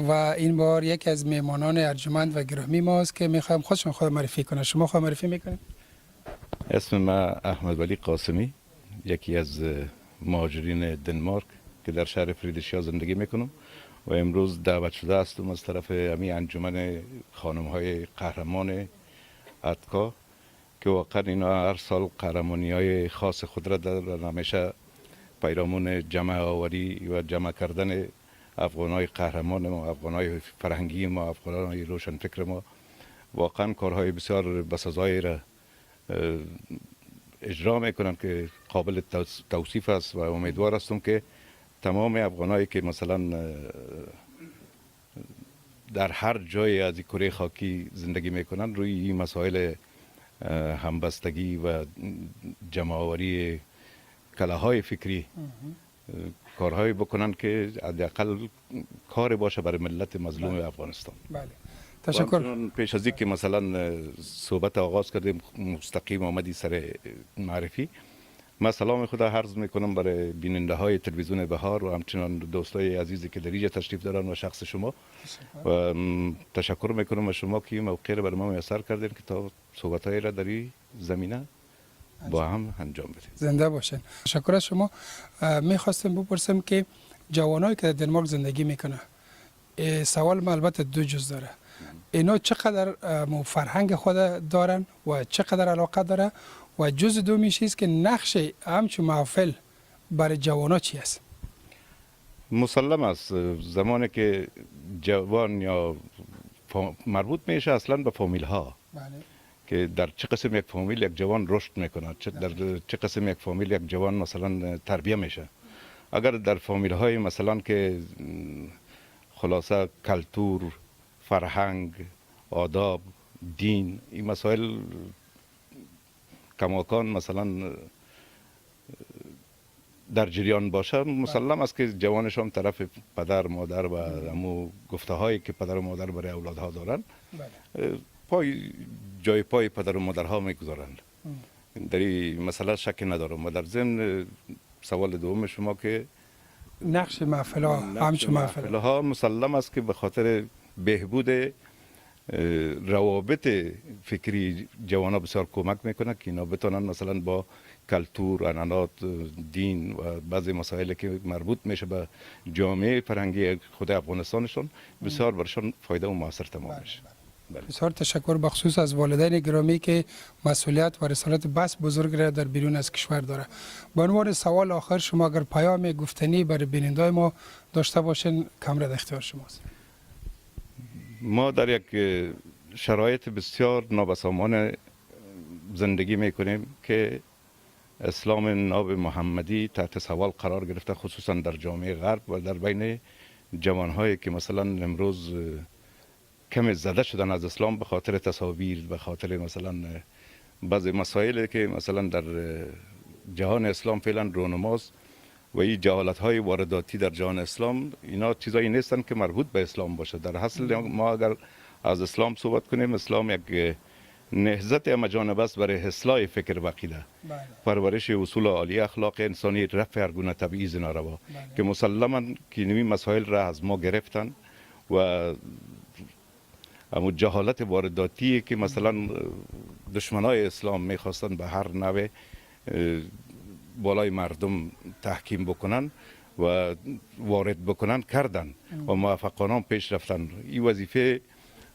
و این بار یکی از میهمانان ارجمند و گرامی ماست که میخوایم خودشون خود معرفی کنه. شما خود معرفی میکنید؟ اسم من احمد ولی قاسمی، یکی از مهاجرین دنمارک که در شهر فریدریشیا زندگی میکنم و امروز دعوت شده هستم از طرف امی انجمن خانم های قهرمان عتکا که واقعا اینا هر سال قهرمانی های خاص خود را دارن. همیشه پیرامون جمع آوری و جمع کردن افغان های قهرمان ما، افغان های فرهنگی ما، افغان های روشن فکر ما، واقعا کارهای بسیار بسزایی را اجرا میکنن که قابل توصیف است و امیدوار هستم که تمام افغانایی که مثلا در هر جای از کره خاکی زندگی میکنن روی این مسائل همبستگی و جمعآوری کلاهای فکری کارهایی بکنن که حداقل کار باشه برای ملت مظلوم افغانستان. بله، تشکر. پیش از اینکه مثلا صحبت آغاز کردیم مستقیم آمدی سر معرفی، من سلام خدا عرض میکنم برای بیننده های تلویزیون بهار و همچنان دوستای عزیزی که در اینجا تشریف دارن و شخص شما و تشکر میکنم از شما که موقع را برای ما میسر کردین که تا صحبت های را در این زمینه با هم انجام بدیم. زنده باشین. تشکر از شما. میخواستم بپرسم که جوانایی که در دنمارک زندگی میکنه، سوال ما البته دو جز داره. اینا چقدر فرهنگ خود دارن و چقدر علاقه داره و جز دومیش است که نقش همچون محفل برای جوانا چی است؟ مسلم است زمانی که جوان یا مربوط میشه اصلا به فامیل ها، بله. که در چه قسم یک فامیل یک جوان رشد میکنه، در چه قسم یک فامیل یک جوان مثلا تربیه میشه. اگر در فامیل های مثلا که خلاصه کلتور، فرهنگ، آداب، دین، این مسائل کماکان مثلا در جریان باشه، مسلم است که جوانش هم طرف پدر مادر و همو گفته هایی که پدر و مادر برای اولادها دارن جای پای پدر و مادرها میگذارند. در این مسئله شک ندارم. و در ضمن سوال دوم شما که نقش محفل ها، همچون محفل ها مسلم است که به خاطر بهبود روابط فکری جوانا بسیار کمک میکنه که اینا بتونن مثلا با کلتور، عنعنات، دین و بعضی مسائلی که مربوط میشه به جامعه فرهنگی خود افغانستانشون بسیار برشان فایده و موثر تمام میشه. بسیار تشکر بخصوص از والدین گرامی که مسئولیت و رسالت بس بزرگ را در بیرون از کشور داره. به عنوان سوال آخر شما اگر پیام گفتنی برای بینندای ما داشته باشین، کامرا اختیار شماست. ما در یک شرایط بسیار نابسامان زندگی میکنیم که اسلام ناب محمدی تحت سوال قرار گرفته، خصوصا در جامعه غرب و در بین جوانهایی که مثلا امروز کم زده شدن از اسلام به خاطر تصاویر، به خاطر مثلا بعضی مسائلی که مثلا در جهان اسلام فعلا رونماست و این جهالت های وارداتی در جهان اسلام، اینا چیزایی نیستن که مربوط به اسلام باشه. در اصل ما اگر از اسلام صحبت کنیم، اسلام یک نهضت مجانب است برای اصلاح فکر و عقیده، پرورش اصول عالی اخلاق انسانی، رفع هر گونه تبعیض ناروا که مسلما که این مسائل را از ما گرفتن و اما جهالت وارداتی که مثلا دشمنای اسلام میخواستن به هر نوع بالای مردم تحکیم بکنن و وارد بکنن کردن و موفقانه پیش رفتن. این وظیفه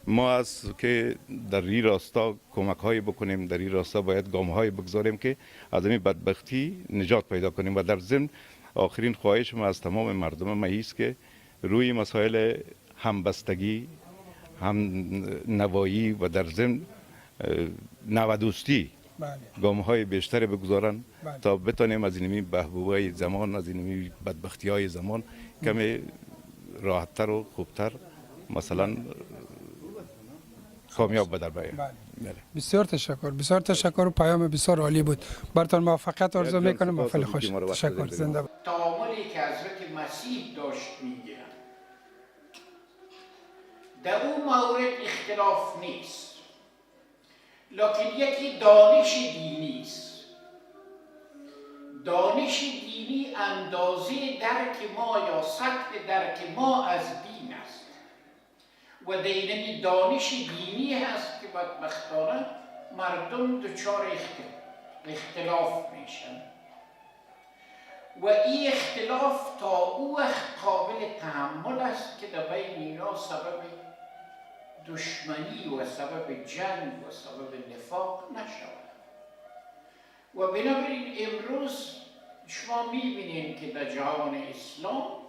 ما است که در این راستا کمک های بکنیم، در این راستا باید گام های بگذاریم که از این بدبختی نجات پیدا کنیم. و در ضمن آخرین خواهش ما از تمام مردم ما است که روی مسائل همبستگی، هم نوایی و در ضمن نودوستی گام های بیشتر بگذارن تا بتانیم از اینمی بهبوبای زمان، از اینمی بدبختی های زمان کمی راحتتر و خوبتر مثلا کامیاب به در بیاییم. بسیار تشکر، بسیار تشکر و پیام بسیار عالی بود. براتون موفقیت آرزو میکنم. موفق خوش. تشکر. زنده باد. تعاملی که حضرت مسیح داشت میگیرن، در اون مورد اختلاف نیست، لکن یکی دانش دینی است. دانش دینی اندازه درک ما یا سطح درک ما از دین است. و دینمی دانش دینی هست که بدبختانه مردم دچار اختلاف میشن و این اختلاف تا او وقت قابل تحمل است که در بین اینا سبب دشمنی و سبب جنگ و سبب نفاق نشود. و بنابراین امروز شما میبینید که در جهان اسلام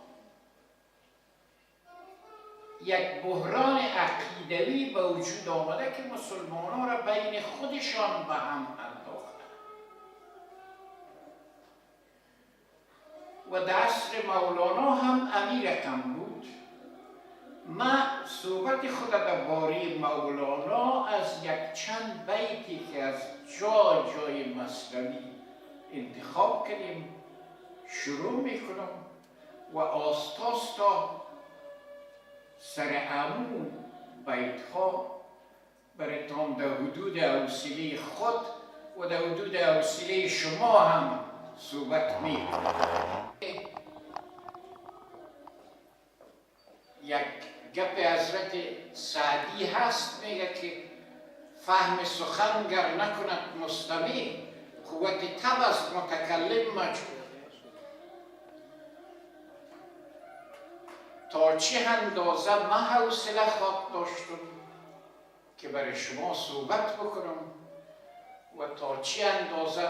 یک بحران عقیدوی به وجود آمده که مسلمانان را بین خودشان به هم انداخته و در عصر مولانا هم امیر رقم بود. من صحبت خود درباره مولانا از یک چند بیتی که از جای مثنوی انتخاب کردیم شروع میکنم و آستاستا سر عموم بیتها براتان در حدود حوصله خود و در حدود حوصله شما هم صحبت میکنم. یک گپ حضرت سعدی هست میگه که فهم سخن گر نکند مستمع قوت طبع از متکلم مجبور. تا چه اندازه من حوصله خواهد داشتم که برای شما صحبت بکنم و تا چه اندازه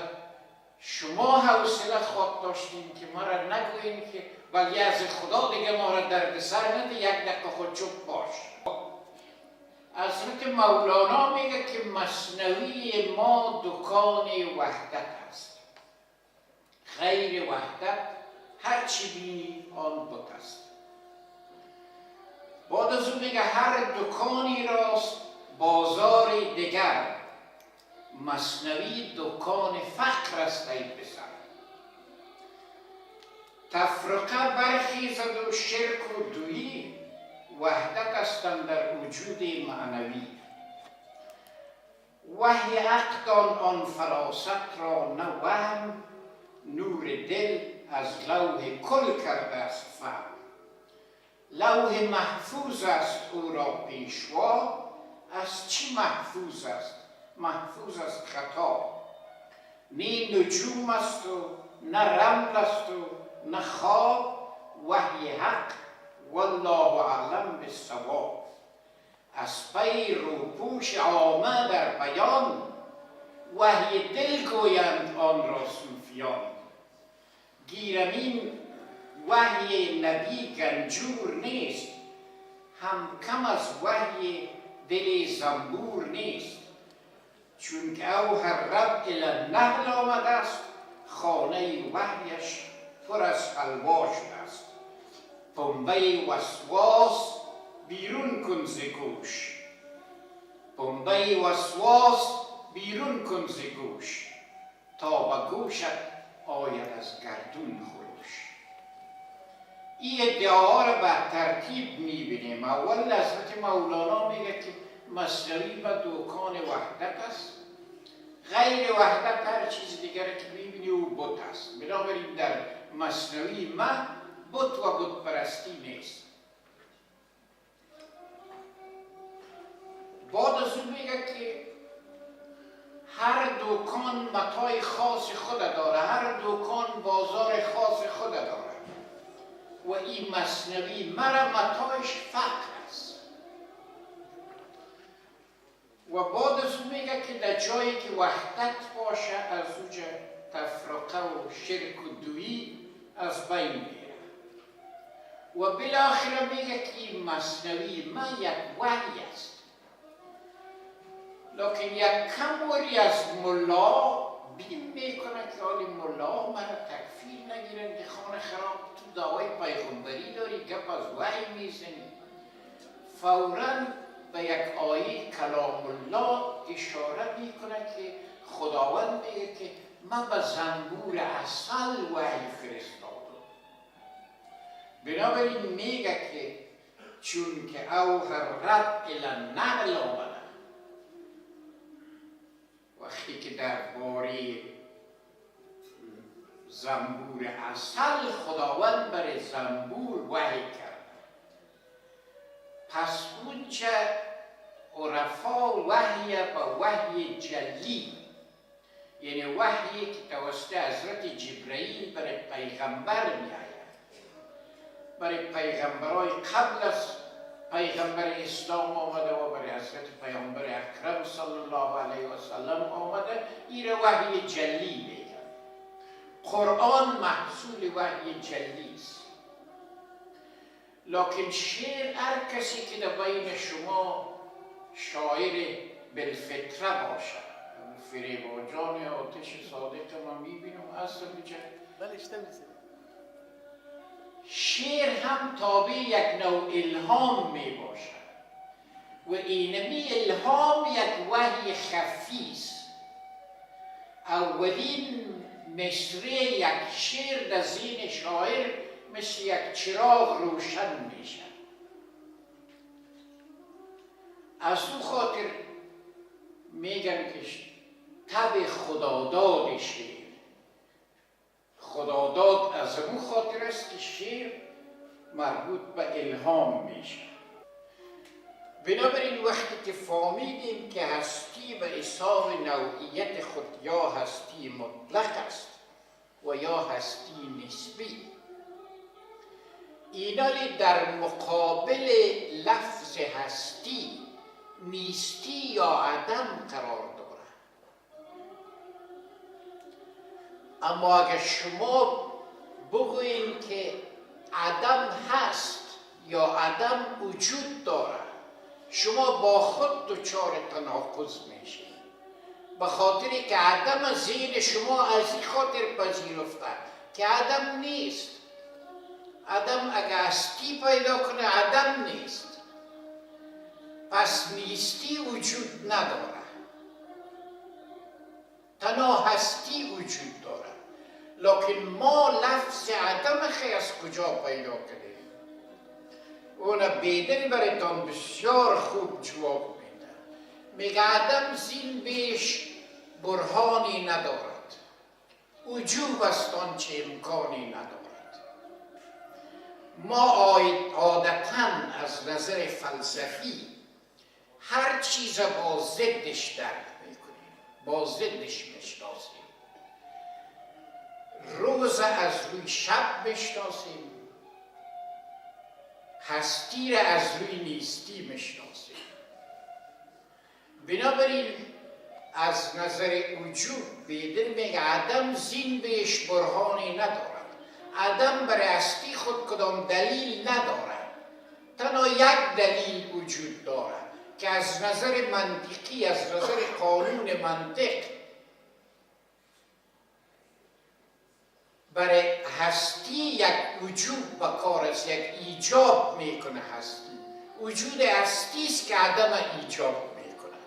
شما حوصله خواهد داشتیم که ما را نگوییم که ولی از خدا دیگه ما را درد سر نده، یک دقیقه خود چوب باش. حضرت مولانا میگه که مثنوی ما دکان وحدت است، غیر وحدت هر چی بینی آن بت است. بعد از اون میگه هر دکانی راست بازار دیگر، مثنوی دکان فقر است ای پسر. تفرقه برخیزد و شرک و دویی، وحدت هستند در وجود معنوی. وحی عقل آن فراست را نه وهم، نور دل از لوح کل کرده است فهم. لوح محفوظ است او را پیشوا، از چی محفوظ است؟ محفوظ است خطا. نه نجوم است و نه رمل است و نه خواب، وحی حق والله اعلم بالصواب. از پی روپوش عامه در بیان، وحی دل گویند آن را صوفیان. گیرمین وحی نبی گنجور نیست، هم کم از وحی دل زنبور نیست. چون که او هر رب النحل آمده است، خانه وحیش پر از حلوا شده است. پنبه وسواس بیرون کن ز گوش، پنبه وسواس بیرون کن ز گوش، تا به گوشت آید از گردون خروش. این ادعاها را به ترتیب میبینیم. اول حضرت مولانا میگه که مثنوی به دکان وحدت است، غیر وحدت هر چیز دیگر که میبینی او بت است. بنابراین در مثنوی من بت و بت پرستی نیست. بعد از اون میگه که هر دکان متاع خاص خود داره، هر دکان بازار خاص خود داره و این مثنوی مرا متاعش فقر است. و بعد از اون میگه که در جایی که وحدت باشه از اوجه تفرقه و شرک و دویی از بین میره. و بالاخره میگه که این مثنوی من یک وحی است، لیکن یک کموری از ملا بیم میکنه که حالی ملا مرا تکفیر نگیرن که خانه خراب تو دعوای پیغمبری داری، گپ از وحی میزنی. فوراً به یک آیه کلام الله اشاره میکنه که خداوند میگه که من به زنبور عسل وحی فرستادم. بنابراین میگه که چون که او رب النحل آمده، وقتی که درباره زنبور عسل خداوند برای زنبور وحی کرد، پس اونچه عرفا وحی با وحی جلی، یعنی وحی که توسط حضرت جبرئیل برای پیغمبر می آید، برای پیغمبرای قبل از پیغمبر اسلام آمده و برای حضرت پیغمبر اکرم صلی الله علیه و سلم آمده، این وحی جلی میگن. قرآن محصول وحی جلی است. لکن شعر، هر کسی که در بین شما شاعر بالفطره باشد، فریبا جان آتش صادق من میبینم اصلا بچه شعر هم تابع یک نوع الهام می باشد و اینمی الهام یک وحی خفی است. اولین مصرع یک شعر در ذهن شاعر مثل یک چراغ روشن میشه. از او خاطر میگن که طبع خداداد شعر، خداداد از اون خاطر است که شعر مربوط به الهام میشه. بنابراین وقتی که فهمیدیم که هستی به حساب نوعیت خود یا هستی مطلق است و یا هستی نسبی، اینالی در مقابل لفظ هستی نیستی یا عدم قرار دارد. اما اگر شما بگوییم که عدم هست یا عدم وجود دارد، شما با خود دچار تناقض میشید، به خاطری که عدم از ذهن شما از این خاطر پذیرفته که عدم نیست. عدم اگر هستی پیدا کنه عدم نیست، پس نیستی وجود نداره، تنها هستی وجود داره. لکن ما لفظ عدم خیلی از کجا پیدا کردیم؟ اون بیدن برایتان بسیار خوب جواب میده. میگه عدم زین بیش برهانی ندارد، وجوب است آنچه امکانی ندارد. ما عادتاً از نظر فلسفی هر چیز با ضدش درک میکنیم، با ضدش میشناسیم. روز از روی شب میشناسیم، هستی را از روی نیستی میشناسیم. بنابراین از نظر وجود بیدن میگه عدم زین بیش برهانی ندارد. عدم برای هستی خود کدام دلیل ندارد، تنها یک دلیل وجود دارد که از نظر منطقی، از نظر قانون منطق برای هستی یک وجود به کار است، یک ایجاب میکنه. هستی وجود هستی است که عدم ایجاب میکنه.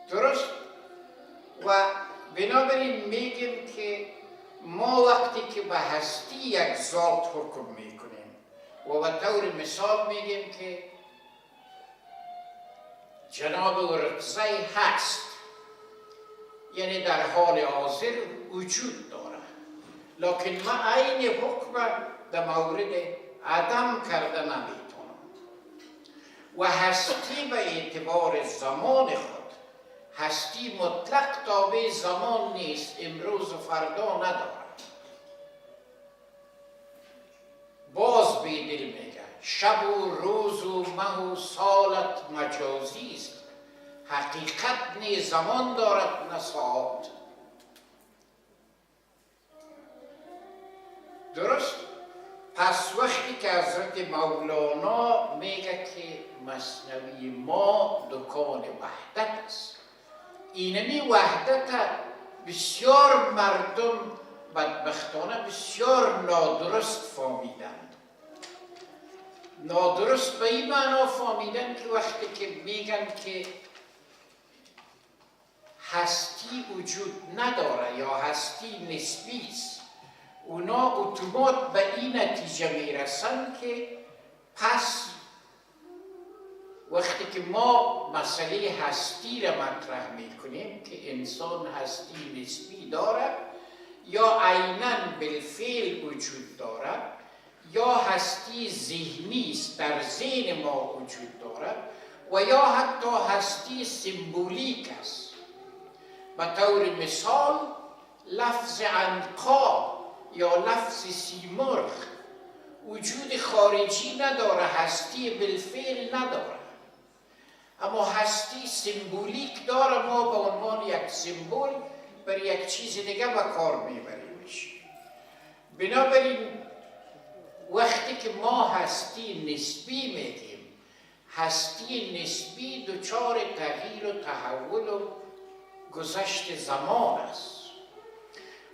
درست؟ و بنابراین میگیم که ما وقتی که به هستی یک ذات حکم میکنیم و به طور مثال میگیم که جناب ورقزه هست، یعنی در حال حاضر وجود داره، لکن ما عین حکم در مورد عدم کرده نمیتونم. و هستی به اعتبار زمان خود، هستی مطلق تابع زمان نیست، امروز و فردا ندارد. باز بیدل میگه شب و روز و ماه و سالت مجازی است، حقیقت نه زمان دارد نه ساعت. درست؟ پس وقتی که حضرت مولانا میگه که مثنوی ما دکان وحدت است، اینمی وحدت بسیار مردم بدبختانه بسیار نادرست فهمیدند. نادرست به این معنا فهمیدن که وقتی که میگن که هستی وجود نداره یا هستی نسبی است، اونا اتومات به این نتیجه میرسن که پس وقتی که ما مسئله هستی را مطرح میکنیم که انسان هستی نسبی دارد یا عیناً بالفعل وجود دارد، یا هستی ذهنی است، در ذهن ما وجود دارد، و یا حتی هستی سمبولیک است. به طور مثال لفظ عنقا یا لفظ سیمرغ وجود خارجی نداره، هستی بالفعل نداره، اما هستی سمبولیک داره. ما به عنوان یک سمبول بر یک چیز دیگه به کار میبریمش. بنابراین وقتی که ما هستی نسبی میگیم، هستی نسبی دچار تغییر و تحول و گذشت زمان است.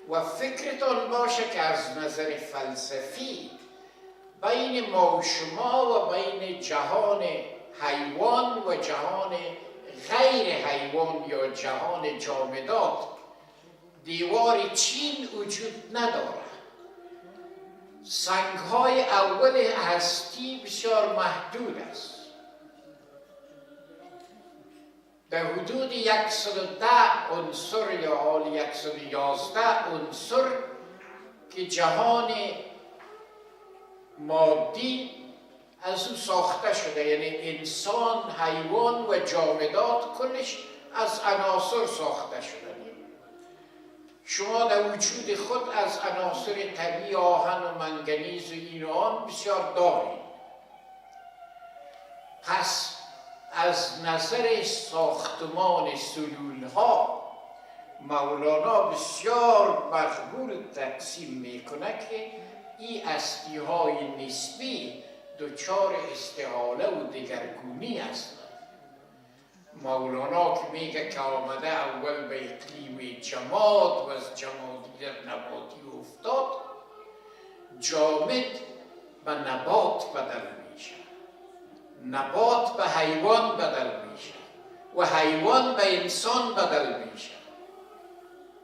و فکرتان باشه که از نظر فلسفی بین ما و شما و بین جهان حیوان و جهان غیر حیوان یا جهان جامدات دیوار چین وجود نداره. سنگ‌های اول هستی بسیار محدود است. در حدود 110 عنصر یا حال 111 عنصر که جهان مادی از او ساخته شده، یعنی انسان، حیوان و جامدات کلش از عناصر ساخته شده. شما در وجود خود از عناصر طبیعی آهن و منگنیز و این و آن بسیار دارید. پس از نظر ساختمان سلول ها مولانا بسیار مقبول تقسیم میکنه که این هستی های نسبی دچار استحاله و دگرگونی هستند. مولانا که میگه که آمده اول به اقلیم جماد و از جمادی در نباتی افتاد، جامد به نبات بدل میشه، نبات به حیوان بدل میشه و حیوان به انسان بدل میشه.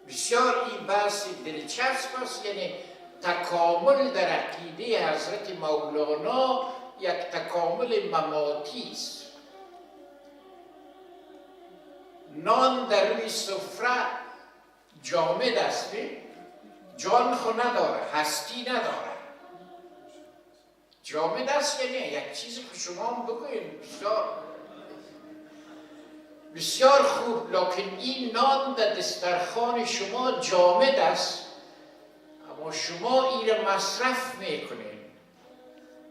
بسیار این بحث دلچسب است. یعنی تکامل در عقیده حضرت مولانا یک تکامل مماتی است. نان در روی سفره جامد است، جان خو نداره، هستی نداره، جامد است. یعنی یک چیزی که شما هم بگوید بسیار خوب، لکن این نان در دسترخوان شما جامد است، اما شما این را مصرف میکنید،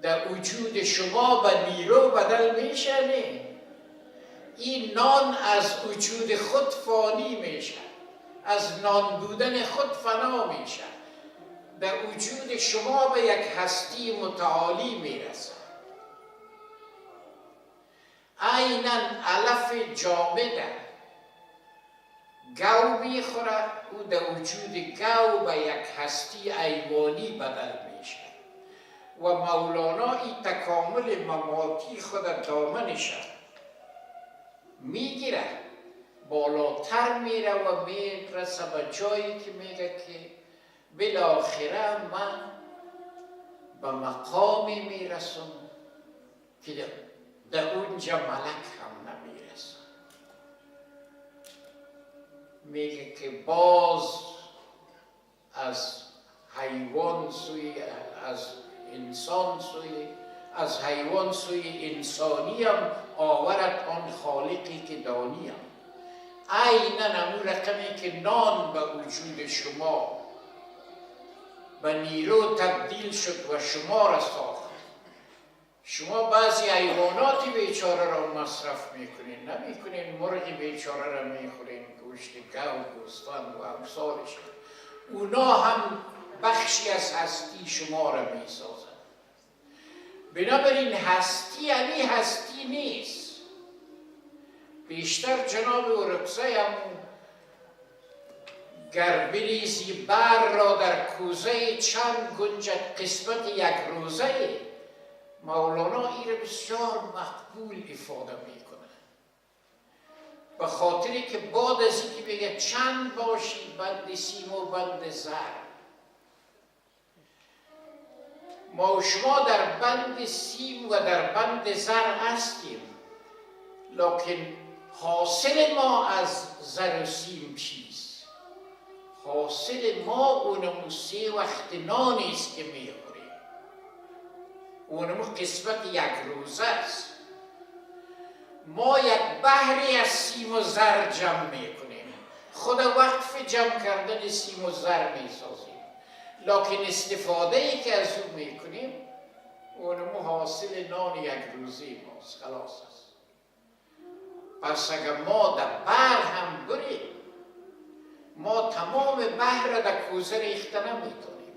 در وجود شما به نیرو بدل میشه. نه، این نان از وجود خود فانی میشه، از نان بودن خود فنا میشه، در وجود شما به یک هستی متعالی میرسه. عیناً علف جامده گو میخوره، او در وجود گو به یک هستی ایوانی بدل میشه. و مولانا این تکامل مماتی خود دامنشه میگیره، بالاتر میره و میرسه به جایی که میگه که بالاخره من به مقامی میرسم که در اونجا ملک هم نمیرسه. میگه که باز از حیوان سوی از انسان سوی از حیوان سوی انسانی هم آورد آن خالقی که دانی هم. عیناً همون رقمی که نان به وجود شما به نیرو تبدیل شد و شما را ساخت. شما بعضی حیواناتی بیچاره را مصرف میکنین، نمیکنین. مرغی بیچاره را میخورین، گوشت گو، گوسفند و امثالش. اونا هم بخشی از هستی شما را میسازن. بنابراین هستی یعنی هستی نیست. بیشتر جناب ارکزی همون گر بریزی بر را در کوزه چند گنجد قسمت یک روزه. مولانا این را بسیار مقبول افاده میکنه، به خاطری که بعد از اینکه بگه چند باشی بند سیم و بند زر، ما و شما در بند سیم و در بند زر هستیم، لکن حاصل ما از زر و سیم چیست؟ حاصل ما اونمو 3 وقت نانی است که میخوریم. اونمو قسمت یک روزه است. ما یک بحری از سیم و زر جمع میکنیم، خود وقف جمع کردن سیم و زر میسازیم، لکن استفاده ای که از اون میکنیم اونمو حاصل نان یک روزی ماست، خلاص است. پس اگر ما در بحر هم بریم، ما تمام بحر را در کوزه ریخته نمیتونیم،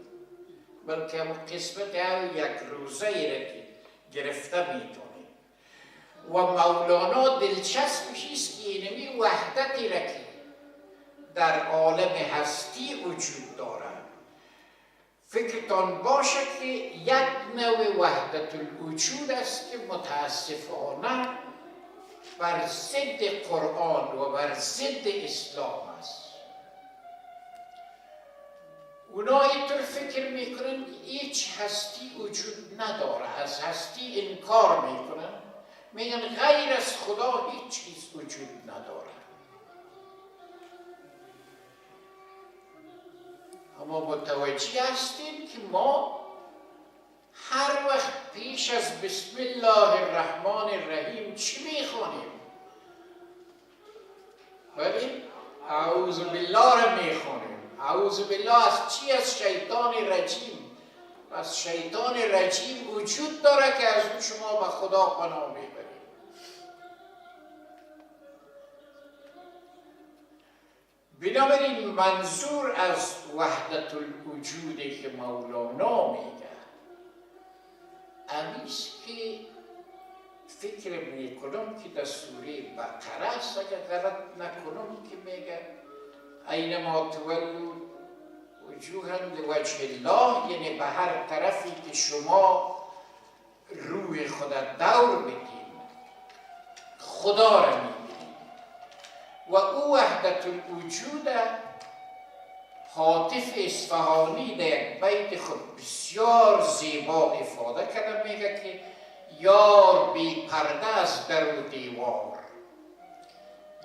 بلکه همون قسمت یک روزه ای را که گرفته میتونیم. و مولانا دلچسبش است که اینمی وحدتی را که در عالم هستی وجود دارد، فکرتان باشه که یک نوع وحدت الوجود است که متاسفانه بر ضد قرآن و بر ضد اسلام است. اونا اینطور فکر میکنن که هیچ هستی وجود نداره، از هستی انکار میکنن، میگن غیر از خدا هیچ چیز وجود نداره. اما متوجه هستیم که ما هر وقت پیش از بسم الله الرحمن الرحیم چی میخوانیم؟ ولی اعوذ بالله را میخوانیم. اعوذ بالله از چی؟ از شیطان رجیم. پس شیطان رجیم وجود داره که از اون شما به خدا پناه میبرید. بنابراین منظور از وحدت الوجودی که مولانا میگه امیست که فکر میکنم که در سوره بقره است، اگر غلط نکنم، که میگه اینما تولوا وجوها لوجه الله، یعنی به هر طرفی که شما روی خود دور بدین خدا را میبینید. و او وحدت الوجود حاطف اصفهانی در یک بیت خود بسیار زیبا افاده کرده، میگه که یار بی پرده از در و دیوار،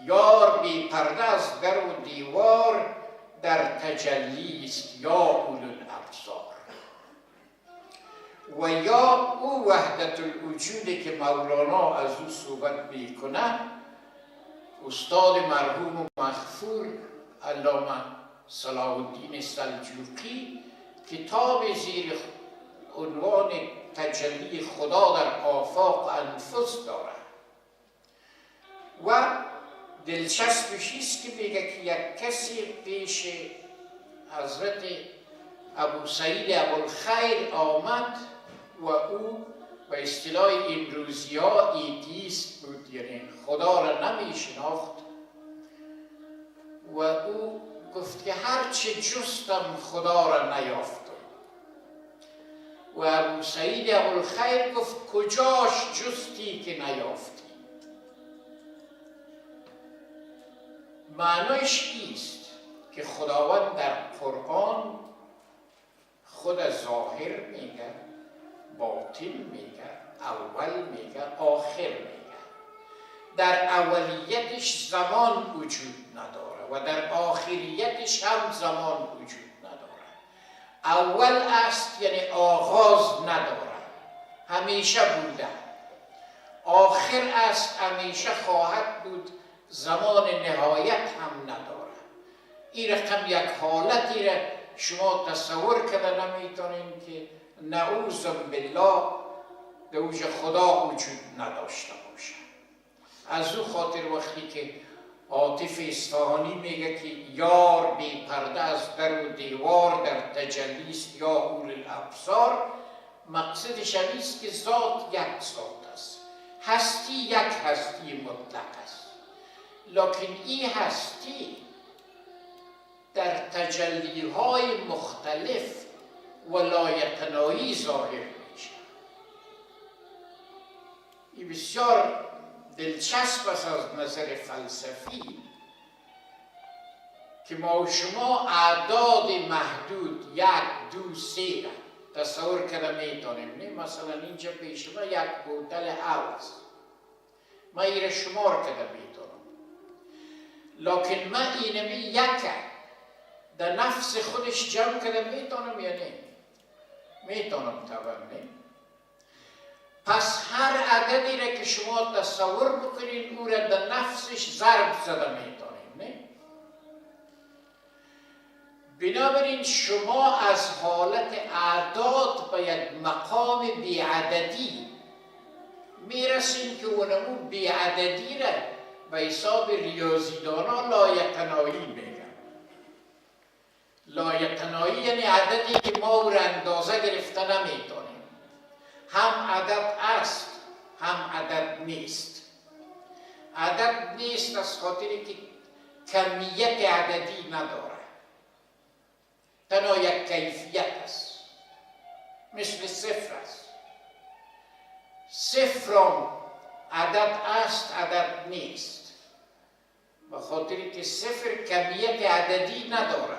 یار بی پرده از در و دیوار در تجلی است یا اولو الابصار. و یا او وحدت الوجودی که مولانا از او صحبت میکنه، استاد مرحوم و مغفور علامه صلاح الدین سلجوقی کتاب زیر عنوان تجلی خدا در آفاق انفس دارد و دلچسبش است که میگه که یک کسی پیش حضرت ابو سعید ابوالخیر آمد و او به اصطلاح امروزی ها ایتیست بود، یعنی خدا را نمی شناخت و او گفت که هرچه جستم خدا را نیافتم. و ابو سعید ابوالخیر گفت کجاش جستی که نیافتی؟ معنیش ایست که خداوند در قرآن خود ظاهر میگه، باطن میگه، اول میگه، آخر میگه. در اولیتش زمان وجود نداره و در آخریتش هم زمان وجود نداره. اول است یعنی آغاز نداره، همیشه بوده. آخر است، همیشه خواهد بود، زمان نهایت هم نداره. این رقم یک حالتی را شما تصور کرده نمیتونین که نعوذ بالله دوج خدا وجود نداشته باشه. از او خاطر وقتی که عاطف اصفهانی میگه که یار بی پرده از در و دیوار در تجلی است یا اول الابصار، مقصدش است که ذات یک ذات است، هستی یک هستی مطلق است، لکن این هستی در تجلی‌های مختلف ولایتنایی ظاهر میشه. این بسیار دلچسب است از نظر فلسفی که ما و شما اعداد محدود 1 2 3 را تصور کرده میتونیم. نه مثلا اینجا پیش ما یک بوتل آب است، ما این را شمار کرده میتونم، لکن من اینمی یک در نفس خودش جمع کرده میتونم یا نه؟ میتونم طبعا. نه پس هر عددی را که شما تصور بکنید او را در نفسش ضرب زده میتونید، نه؟ بنابراین شما از حالت اعداد به یک مقام بیعددی میرسیم که اونمون بیعددی را به حساب ریاضیدانا لایتناهی میگن. لایتناهی یعنی عددی که ما او را اندازه گرفته نمیتونیم. هم عدد است هم عدد نیست. عدد نیست از خاطری که کمیت عددی نداره، تنها یک کیفیت است، مثل صفر است. صفر عدد است عدد نیست، به خاطری که صفر کمیت عددی نداره.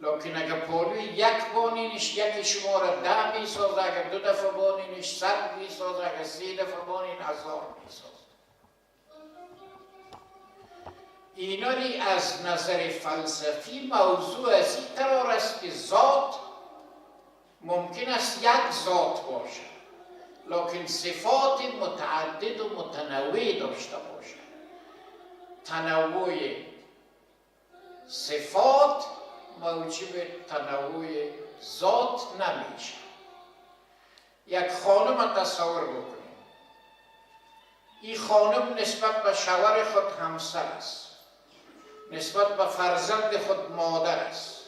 لکن اگر پالوی یک بانینش یک شما را 10 میسازه، اگر 2 دفعه بانینش 100 میسازه، اگر 3 دفعه بانین 1000 میسازه. ایناری از نظر فلسفی موضوع از این قرار است که ذات ممکن است یک ذات باشد، لکن صفات متعدد و متنوع داشته باشد. تنوع صفات موجب تنوع ذات نمیشه. یک خانم تصور بکنید. این خانم نسبت به شوهر خود همسر است، نسبت به فرزند خود مادر است،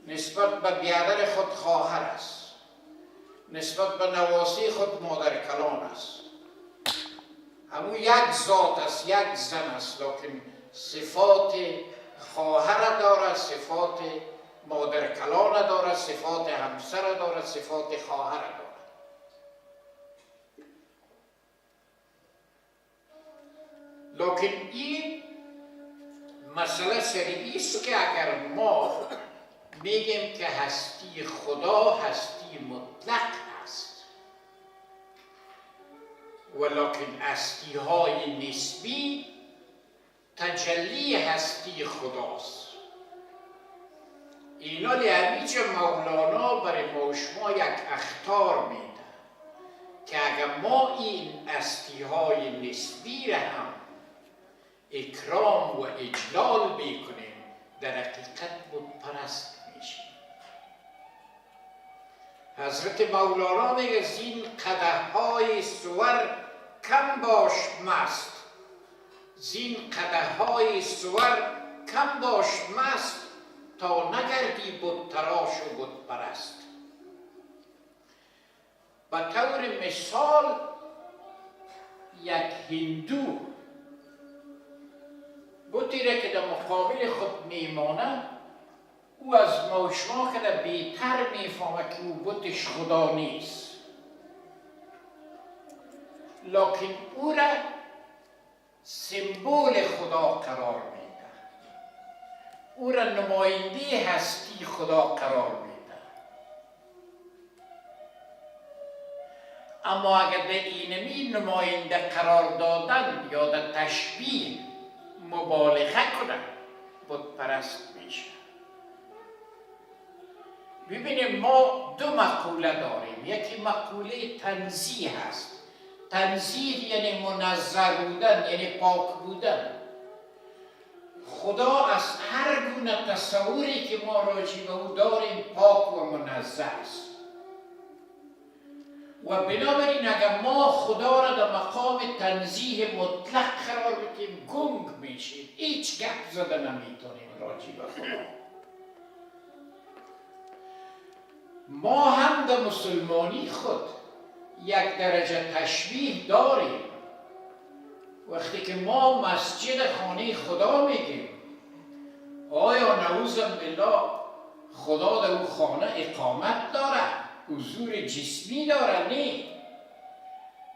نسبت به برادر خود خواهر است، نسبت به نواسی خود مادر کلان است. همون یک ذات است، یک زن است، لکن صفات خواهر دارد، صفات مادر کلان دارد، صفات همسر دارد، صفات خواهر دارد. لکن این مسئله سری است که اگر ما میگیم که هستی خدا هستی مطلق است، ولکن هستی های نسبی تجلی هستی خداست. اینا لیمیچه مولانا برای ما شما یک اخطار میده که اگر ما این هستی های نسبی را هم اکرام و اجلال بکنیم در حقیقت بت پرست میشیم. حضرت مولانا میگه زین قدح های صور کم باش مست، زین قدح های صور کم باش مست، تا نگردی بت تراش و بت پرست. به طور مثال یک هندو بتی را که در مقابل خود میمانه، او از ما و شما که بهتر میفهمه که او بتش خدا نیست، لکن او را سمبول خدا قرار میده، او را نماینده هستی خدا قرار میده. اما اگر در اینمی نماینده قرار دادن یا در تشبیه مبالغه کنن، بت پرست میشه. ببینیم ما دو مقوله داریم. یکی مقوله تنزیه هست. تنزیه یعنی منزه بودن، یعنی پاک بودن. خدا از هر گونه تصوری که ما راجع به او داریم پاک و منزه است. و بنابراین اگر ما خدا را در مقام تنزیه مطلق قرار بدیم گنگ میشیم، هیچ گپ زده نمیتونیم راجع به خدا. ما هم در مسلمانی خود یک درجه تشبیه داریم. وقتی که ما مسجد خانه خدا میگیم، آیا نعوذ بالله خدا در اون خانه اقامت داره؟ حضور جسمی داره؟ نه.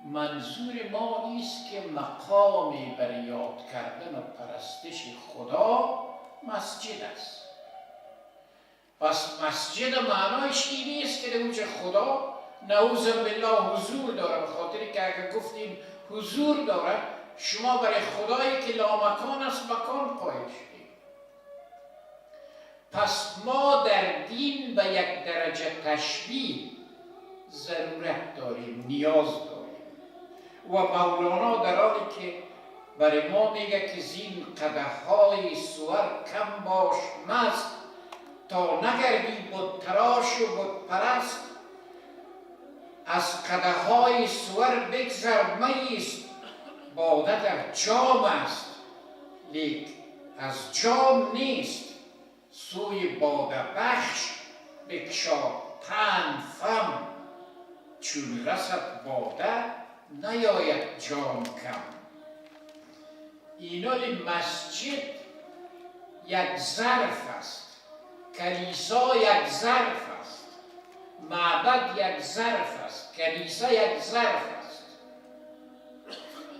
منظور ما نیست که مقامی برای یاد کردن و پرستش خدا مسجد است. پس مسجد معنایش این نیست که در اونجا خدا نعوذ بالله حضور داره، به خاطری که اگر گفتیم حضور داره شما برای خدایی که لامکان است مکان قائل شدید. پس ما در دین به یک درجه تشبیه ضرورت داریم، نیاز داریم. و مولانا در حالی که برای ما میگه که زین قدح‌های صور کم باش مست، تا نگردی بت تراش و بت پرست. از قدح‌های صور بگذر میست، باده در جام است لیک از جام نیست. سوی باده بخش بگشا پنج فم، چون رسد باده نیاید جام کم. اینال مسجد یک ظرف است، کلیسا یک ظرف است، معبد یک ظرف است، کلیسا یک ظرف است.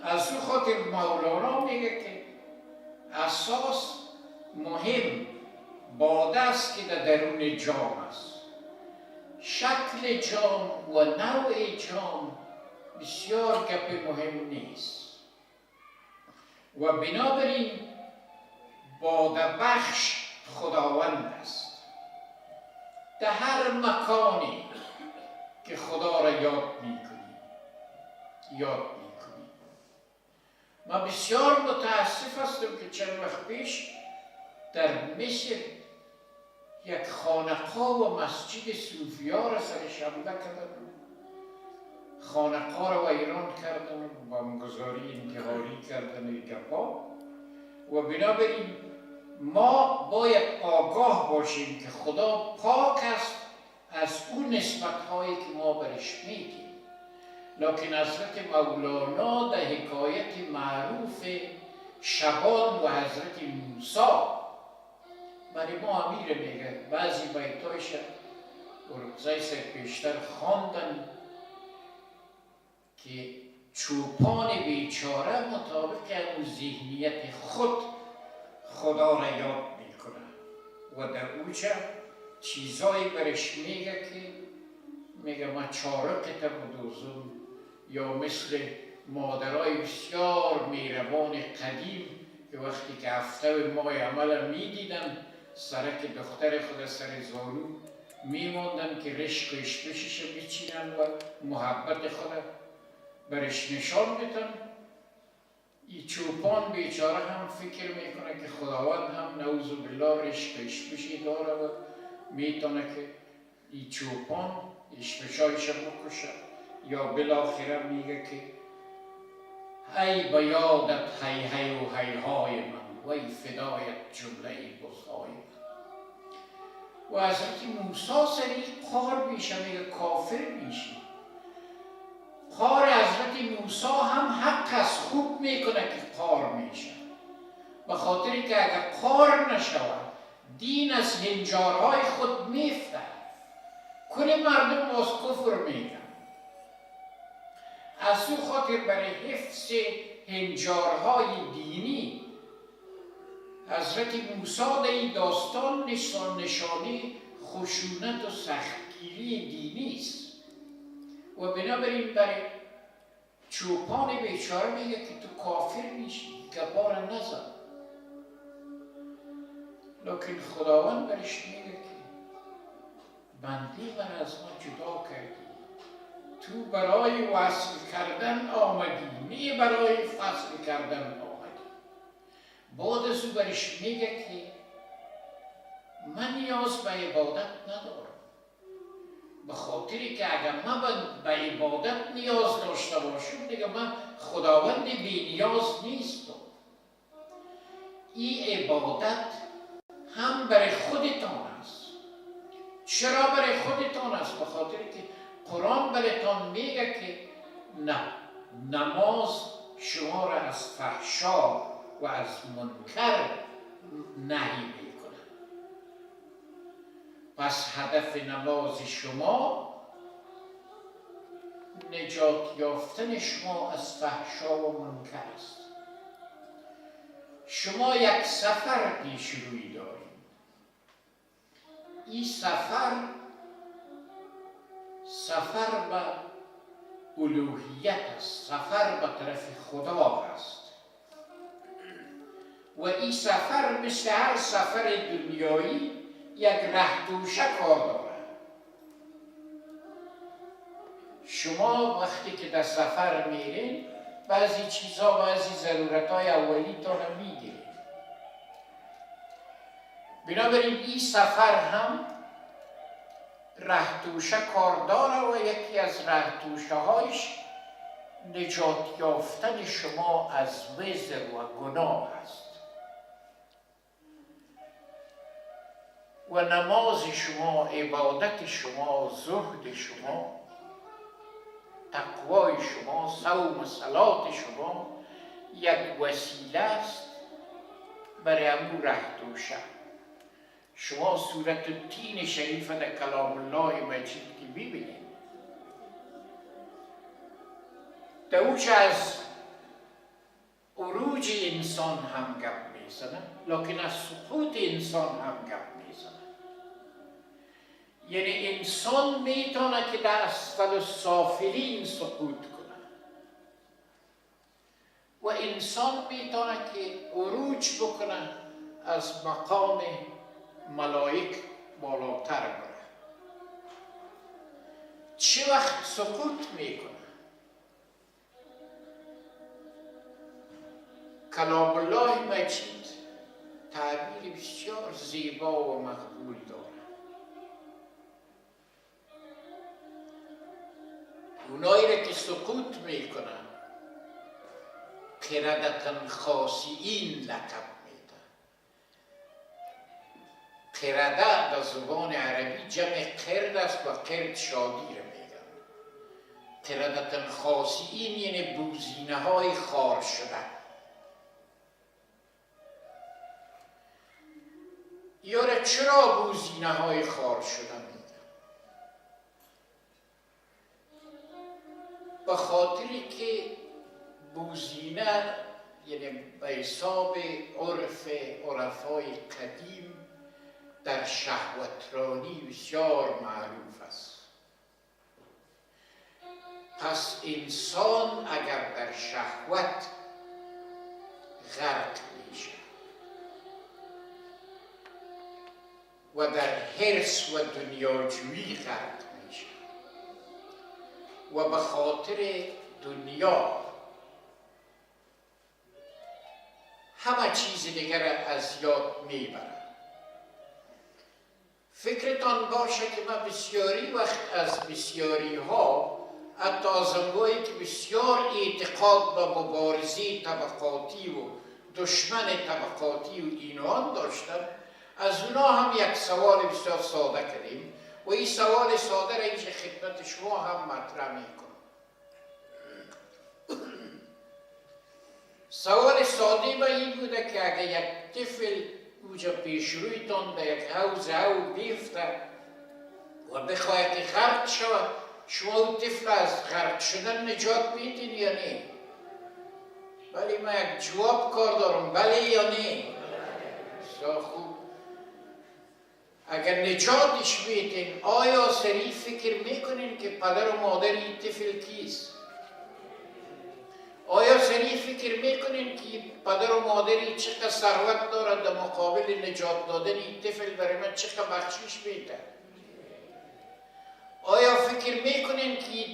از او خاطر مولانا میگه که اساس مهم باده است که در درون جام است. شکل جام و نوع جام بسیار گپ مهم نیست. و بنابراین باده بخش خداوند است. در هر مکانی که خدا را یاد میکنی من بسیار متاسف هستم که چند وقت پیش در مصر یک خانقاه و مسجد صوفیا را سرش حمله کردن، خانقاه را ویران کردن، بمبگذاری انتحاری کردن گپا. و بنابراین ما باید آگاه باشیم که خدا پاک است از اون نسبت‌هایی که ما برش میگیم. لکن حضرت مولانا در حکایت معروف شبان و حضرت موسی برای ما امیر میگه، بعضی بیتایش روزای سر پیشتر خواندن که چوپان بیچاره مطابق اون ذهنیت خود خدا را یاد میکنه و در اوجا چیزایی برش میگه که میگه ما چارقت بدوزم، یا مثل مادرای بسیار میربان قدیم که وقتی که هفته ماه عمل میدیدن سرک دختر خود سر زانو میموندن که رشق و اشپشش بچینن و محبت خود برش نشان بدن. این چوپان بیچاره هم فکر میکنه که خداوند هم نعوذ بالله رشق و اشپشی داره و میتونه که این چوپان اشپشایش بکشه. یا بالاخره میگه که ای بیادت هی هی و هی های من وی فدایت جمله بزهای من. و حضرت موسی سری قار میشه، میگه کافر میشه. قار حضرت موسی هم حق از خوب میکنه که قار میشه، به خاطری که اگر قار نشود دین از هنجارهای خود میفته، کل مردم باز کفر میگن. از او خاطر برای حفظ هنجارهای دینی حضرت موسی در این داستان نشانی خشونت و سختگیری دینی است. و بنابراین برای چوپان بیچاره میگه که تو کافر میشی، گپا را نزن. لکن خداوند برش میگه که بندی من از ما جدا کردی، تو برای وصل کردن آمدی، نه برای فصل کردن آمدی. بعد از او برش میگه که من نیاز به عبادت ندارم، به خاطری که اگر من به عبادت نیاز داشته باشم دیگه من خداوند بی نیاز نیستم. این عبادت هم برای خودتان است. چرا برای خودتان است؟ به خاطر که قرآن برایتان میگه که نه، نماز شما را از فحشا و از منکر نهی میکنه. پس هدف نماز شما نجات یافتن شما از فحشا و منکر است. شما یک سفر پیش روی دارید. این سفر به الوهیت است، سفر به طرف خدا است. و این سفر مثل هر سفر دنیایی یک رهگوشه کار دارد. شما وقتی که در سفر میرین بعضی چیزها، بعضی ضرورتهای اولیتان رو میگیرین. بنابراین این سفر هم رهتوشه کار داره و یکی از رهتوشه هایش نجات یافتن شما از وزر و گناه است و نماز شما، عبادت شما، زهد شما، تقوای شما، صوم و صلات شما یک وسیله است برای امو رهتوشه. شما سورت الدین شریف در کلام الله مجید که ببینید، در اوچ از عروج انسان هم گپ میزنه، لکن از سقوط انسان هم گپ میزنه. یعنی انسان میتونه که در اسفل السافلین سقوط کنه و انسان میتونه که عروج بکنه از مقام ملائک بالاتر بره. چه وقت سقوط میکنه؟ کلام الله مجید تعبیر بسیار زیبا و مقبول داره. اونایی را که سقوط میکنن قردة خاسئین لقب میدن. قرده در زبان عربی جمع قرد است و قرد شادی را میگن. قردة خاسئین یعنی بوزینه های خار شده. یاره چرا بوزینه های خار شده میگن؟ به خاطری که بوزینه یعنی به حساب عرفای قدیم در شهوترانی بسیار معروف است. پس انسان اگر در شهوت غرق میشه و در حرص و دنیاجویی غرق میشه و به خاطر دنیا همه چیز دیگر از یاد میبرن. فکرتان باشه که من بسیاری وقت از بسیاری ها، حتی از انواعی که بسیار اعتقاد به مبارزه طبقاتی و دشمن طبقاتی و اینان داشتن، از اونا هم یک سوال بسیار ساده کردیم و این سوال ساده را اینجا خدمت شما هم مطرح میکنم. سوال ساده با این بوده که اگر یک طفل اوجا پیشرویتان به یک حوض او بیفته و بخواهد که غرق شود، شما اون طفل از غرق شدن نجات میدین یا نه؟ ولی من یک جواب کار دارم، بله یا نه؟ بسیار خوب. اگر نجاتش میدین، آیا سریع فکر میکنین که پدر و مادر این طفل کیست؟ آیا سریع فکر میکنین که پدر و مادری چقدر ثروت دارد در مقابل نجات دادن این طفل برای من چقدر بخشش میده؟ آیا فکر میکنین که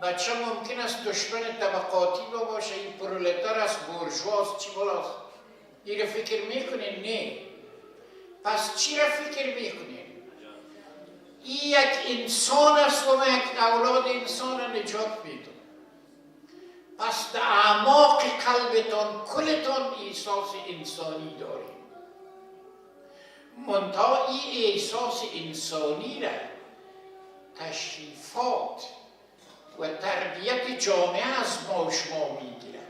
بچه ممکن است دشمن طبقاتی باشه، این پرولتر است، بورژواست، چی بالاست؟ این را فکر میکنین؟ نه. پس چی را فکر میکنین؟ این یک انسان است و من یک اولاد انسان را نجات میدم. پس در اعماق قلبتان کلتان احساس انسانی داریم. منتها این احساس انسانی را تشریفات و تربیت جامعه از ما و شما میگیرد.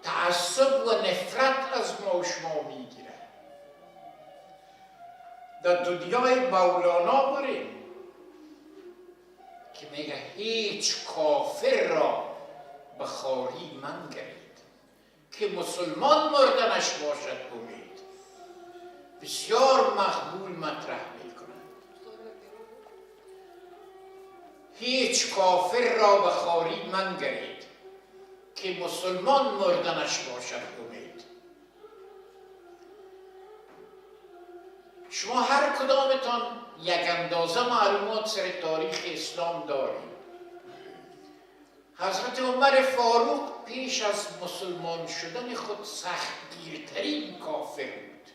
تعصب و نفرت از ما و شما میگیرد. در دنیای مولانا بریم که میگه هیچ کافر را به خواری منگرید که مسلمان مردنش باشد امید. بسیار مقبول مطرح میکنه. هیچ کافر را به خواری منگرید که مسلمان مردنش باشد امید. شما هر کدامتان یک اندازه معلومات سر تاریخ اسلام داریم. حضرت عمر فاروق پیش از مسلمان شدن خود سختگیرترین کافر بود.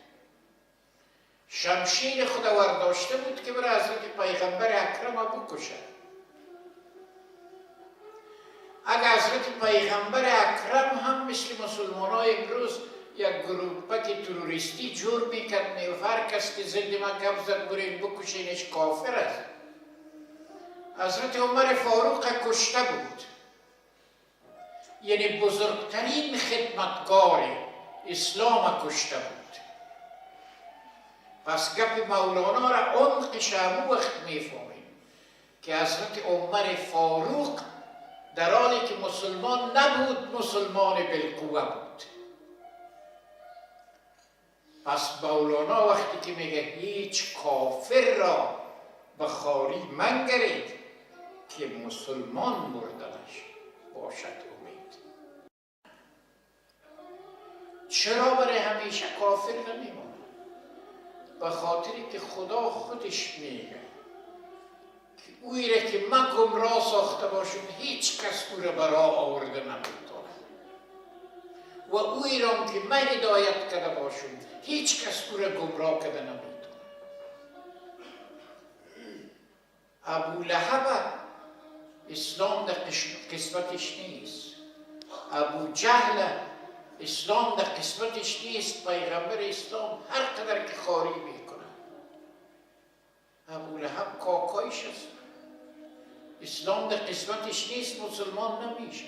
شمشیر خود ورداشته بود که برای حضرت پیغمبر اکرم بکشد. اگر حضرت پیغمبر اکرم هم مثل مسلمان های امروز یک گروپک تروریستی جور میکرد و هر کس که ضد ما گپ زد برین بکشینش کافر است. حضرت عمر فاروق کشته بود، یعنی بزرگترین خدمتگار اسلام کشته بود. پس گپ مولانا را عمقش همون وقت میفهمیم که حضرت عمر فاروق در حالی که مسلمان نبود مسلمان بالقوه بود. پس مولانا وقتی که میگه هیچ کافر را به خواری منگرید که مسلمان مردنش باشد امید. چرا برای همیشه کافر نمیمونه؟ به خاطری که خدا خودش میگه که اوی را که من گمراه ساخته باشم هیچ کس او را برا آورده نمیتونه و اوی را که من هدایت کرده باشم هیچ کس او را گمراه کرده نمیتونه. ابو لهب اسلام در قسمتش نیست، ابو جهل اسلام در قسمتش نیست. پیغمبر اسلام هر قدر که خواری میکنه ابو لهب کاکایش است، اسلام در قسمتش نیست، مسلمان نمیشه.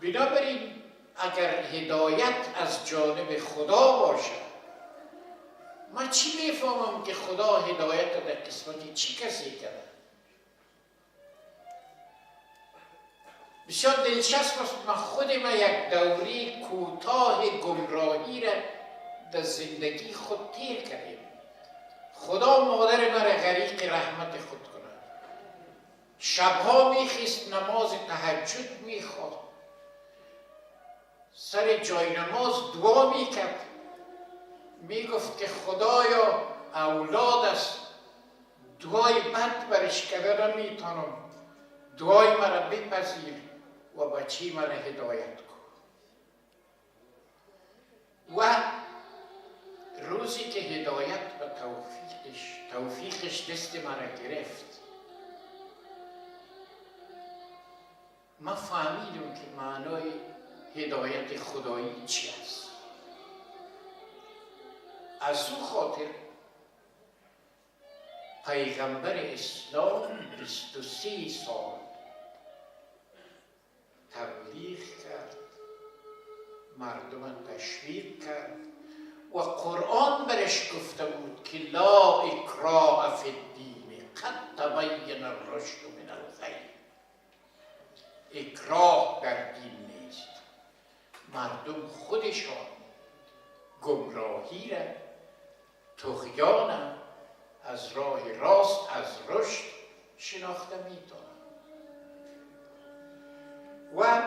بنابراین اگر هدایت از جانب خدا باشه، من چی میفهمم که خدا هدایت در قسمت چی کسی کرده؟ بسیار دلچسب است. من خودم یک دوری کوتاه گمراهی را در زندگی خود تیر کردیم. خدا مادر مرا غریق رحمت خود کنه. شبها میخیست نماز تهجد میخواد، سر جای نماز دعا میکرد، میگفت که خدایا اولاد است، دعای بد برش کرده نمیتونم، دعای مرا بپذیر و بچی مرا هدایت کن. و روزی که هدایت و توفیقش دست مرا گرفت، من فهمیدم که معنای هدایت خدایی چی است. از او خاطر پیغمبر اسلام 23 سال تبلیغ کرد، مردم تشویق کرد و قرآن برش گفته بود که لا اکراه فی الدین قد تبین الرشد من الغی. اکراه در دین نیست، مردم خودشان گمراهی را، طغیان از راه راست، از رشد شناخته میتونن. و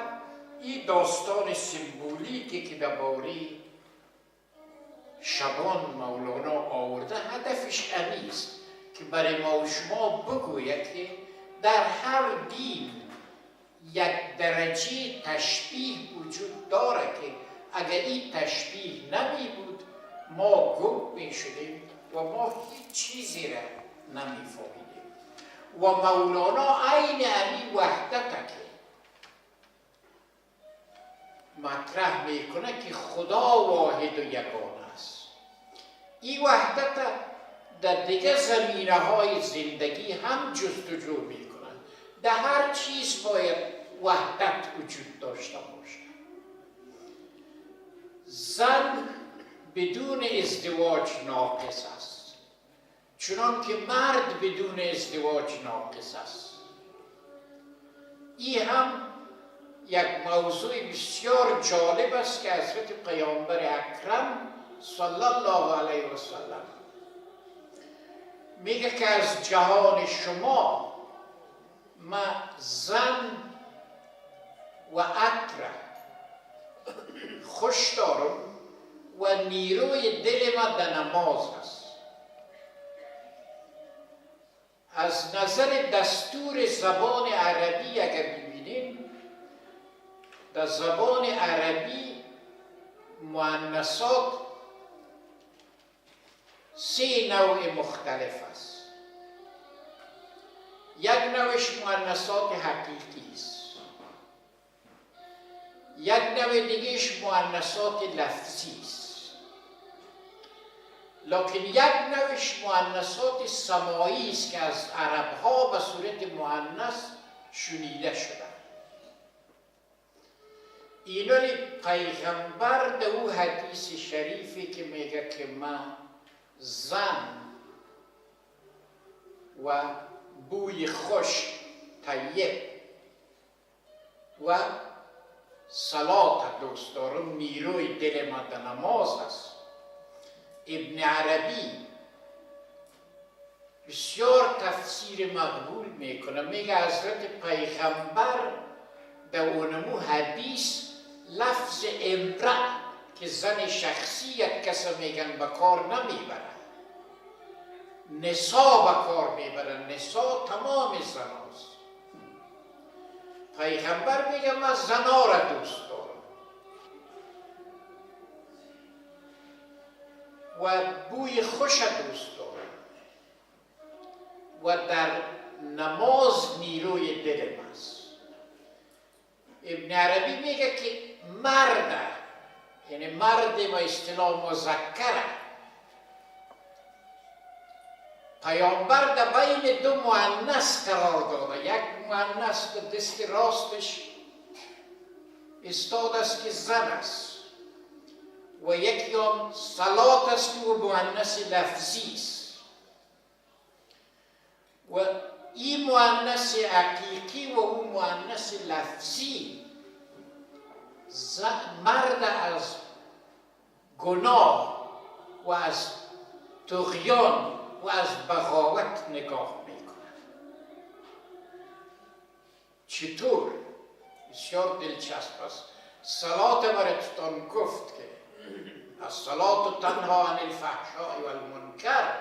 این داستان سمبولیکی که درباره شبان مولانا آورده، هدفش نیست که برای ما و شما بگوید که در هر دین یک درجه تشبیه وجود داره که اگر این تشبیه نمی بود ما گم می شدیم و ما هیچ چیزی را نمی فهمیدیم. و مولانا عین همین وحدت که مطرح می کنه که خدا واحد و یگانه است، این وحدت در دیگه زمینه های زندگی هم جستجو می کنه. در هر چیز باید وحدت وجود داشته باشه. زن بدون ازدواج ناقص است، چنان که مرد بدون ازدواج ناقص است. این هم یک موضوع بسیار جالب است که حضرت پیامبر اکرم صلی الله علیه و سلم میگه که از جهان شما من زن و عطر خوش دارم و نیروی دل ما در نماز است. از نظر دستور زبان عربی اگر ببینیم، در زبان عربی مؤنثات 3 نوع مختلف است. یک نوعش مؤنثات حقیقی است، یک نوع دیگهش مؤنثات لفظی است، لکن یک نوعش مؤنثات سماعی است که از عربها به صورت مؤنث شنیده شده. اینا پیغمبر در او حدیث شریفی که میگه که من زن و بوی خوش طیب و صلات دوست دارم، نیروی دل من در نماز است. ابن عربی بسیار تفسیر مقبول میکنه، میگه حضرت پیغمبر در اونمو حدیث لفظ امرأ که زن شخصی یک کس میگن به کار نمیبرن، نسا به کار میبرن. نسا تمام زناست. پیغمبر میگه من زنا را دوست دارم و بوی خوش دوست دارم و در نماز نیروی دل است. ابن عربی میگه که مرد، یعنی مرد با اصطلاح مذکره، پیامبر در بین 2 مؤنث قرار داده. یک مؤنث در دست راستش استاد است که زن است و یکی هم صلات است که او مؤنث لفظی است. و این مؤنث حقیقی و اون مؤنث لفظی مرد از گناه و از طغیان و از بغاوت نگاه میکنه. چطور؟ بسیار دلچسب است. صلات براتون گفت که الصلاة تنها عن الفحشاء والمنکر،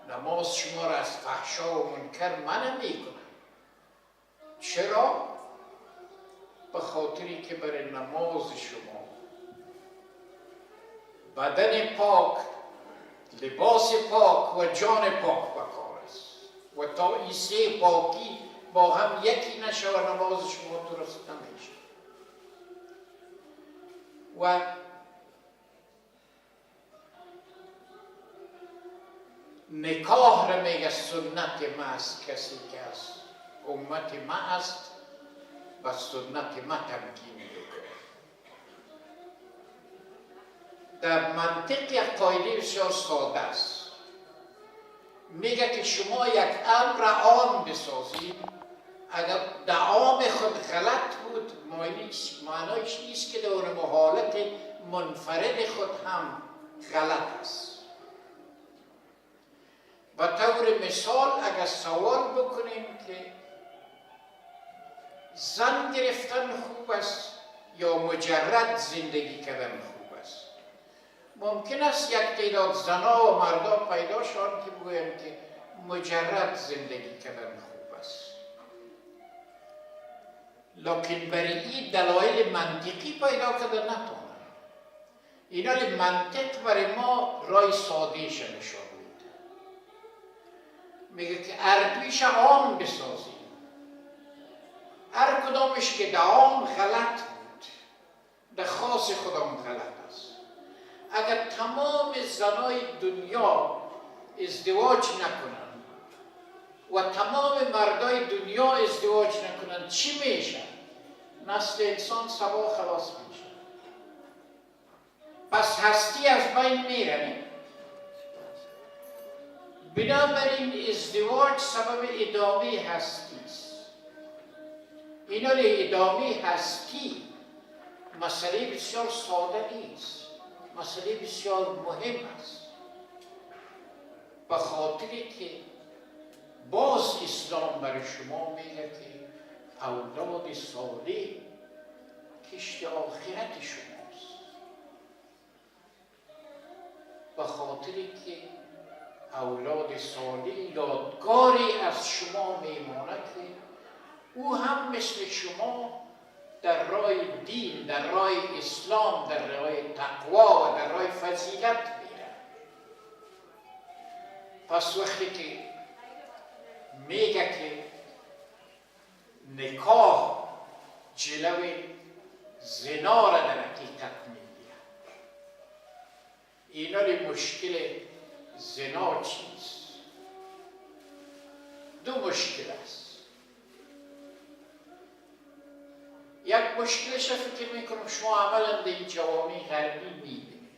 نماز شما را از فحشا و منکر منع میکنه. چرا؟ به خاطری که برای نماز شما بدن پاک، لباس پاک و جان پاک بکار است و تا این 3 پاکی با هم یکی نشه و نماز شما درست نمیشه. و نکاح را میگه سنت ما است. کسی که از امت ما است و سنت ما تمکین میکنه. در منطق یک قاعده بسیار ساده است. میگه که شما یک امر عام بسازید، اگر در عام خود غلط بود معنیش نیست که در اون حالت منفرد خود هم غلط است. به طور مثال اگر سوال بکنیم که زن گرفتن خوب است یا مجرد زندگی کردن خوب است، ممکن است یک تعداد زنها و مردا پیدا شوند که بگویند که مجرد زندگی کردن خوب است، لکن برای این دلایل منطقی پیدا کرده نتونن. اینا منطق برای ما رای سادهش نشان میده. میگه که اردویش عام بسازیم، هر کدامش که در عام غلط بود در خاص خودم غلط است. اگر تمام زنای دنیا ازدواج نکنن و تمام مردای دنیا ازدواج نکنن چی میشه؟ نسل انسان سبا خلاص میشه. پس هستی از بین میره. بنابراین ازدواج سبب ادامه هستی است. اینا ادامه هستی مسئله بسیار ساده نیست، مسئله بسیار مهم است. به خاطری که باز اسلام برای شما میگه که اولاد صالح کشت آخرت شماست. به خاطری که اولاد صالح یادگاری از شما میماند که او هم مثل شما در راه دین، در راه اسلام، در راه تقوا و در راه فضیلت میره. پس وقتی که میگه که نکاح جلو زنا را در حقیقت میگیره، اینا مشکل زنا چیست؟ دو مشکل است. یک مشکلش فکر میکنم شما عملا در این جوامع غربی میبینید.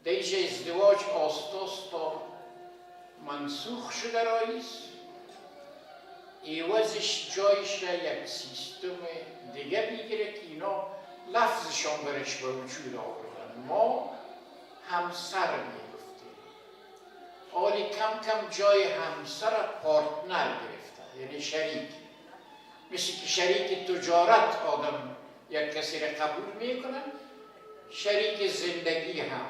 در اینجا ازدواج آستا منسوخ شده راییست، ایوازش جایش را یک سیستم دیگه بگیره که اینا لفظشان برش به وجود آوردن. ما همسر میگفتیم، حالی کم کم جای همسر پارتنر گرفته، یعنی شریک. مثل که شریک تجارت آدم یک کسی را قبول میکنن، شریک زندگی هم.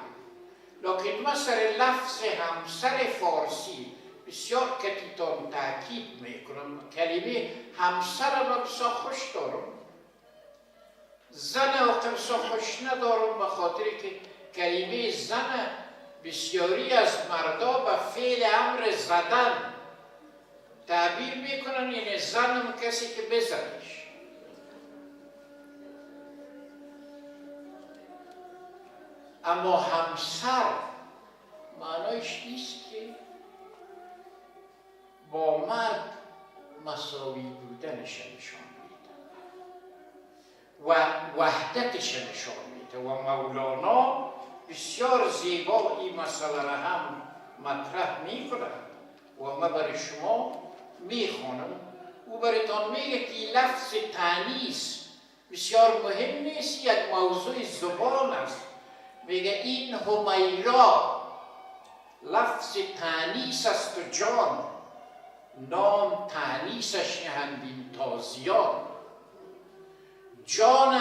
لیکن ما سر لفظ همسر فارسی بسیار کتیتان تاکید میکنم. کلمه همسر را بسیار خوش دارم، زن وقت بسیار خوش ندارم، به خاطر که کلمه زن بسیاری از مردا به فعل امر زدن تعبیر میکنن، یعنی زنم کسی که بزنش. اما همسر معنایش نیست که با مرد مساوی بودنش نشان میده و وحدتش نشان میده. و مولانا بسیار زیبا این مسئله را هم مطرح میکنه و ما برای شما میخونم. او برایتان میگه که لفظ تانیث بسیار مهم نیست، یک موضوع زبان است. میگه این همیرا لفظ تانیث است و جان، نام تانیثش نهند تازیان. جان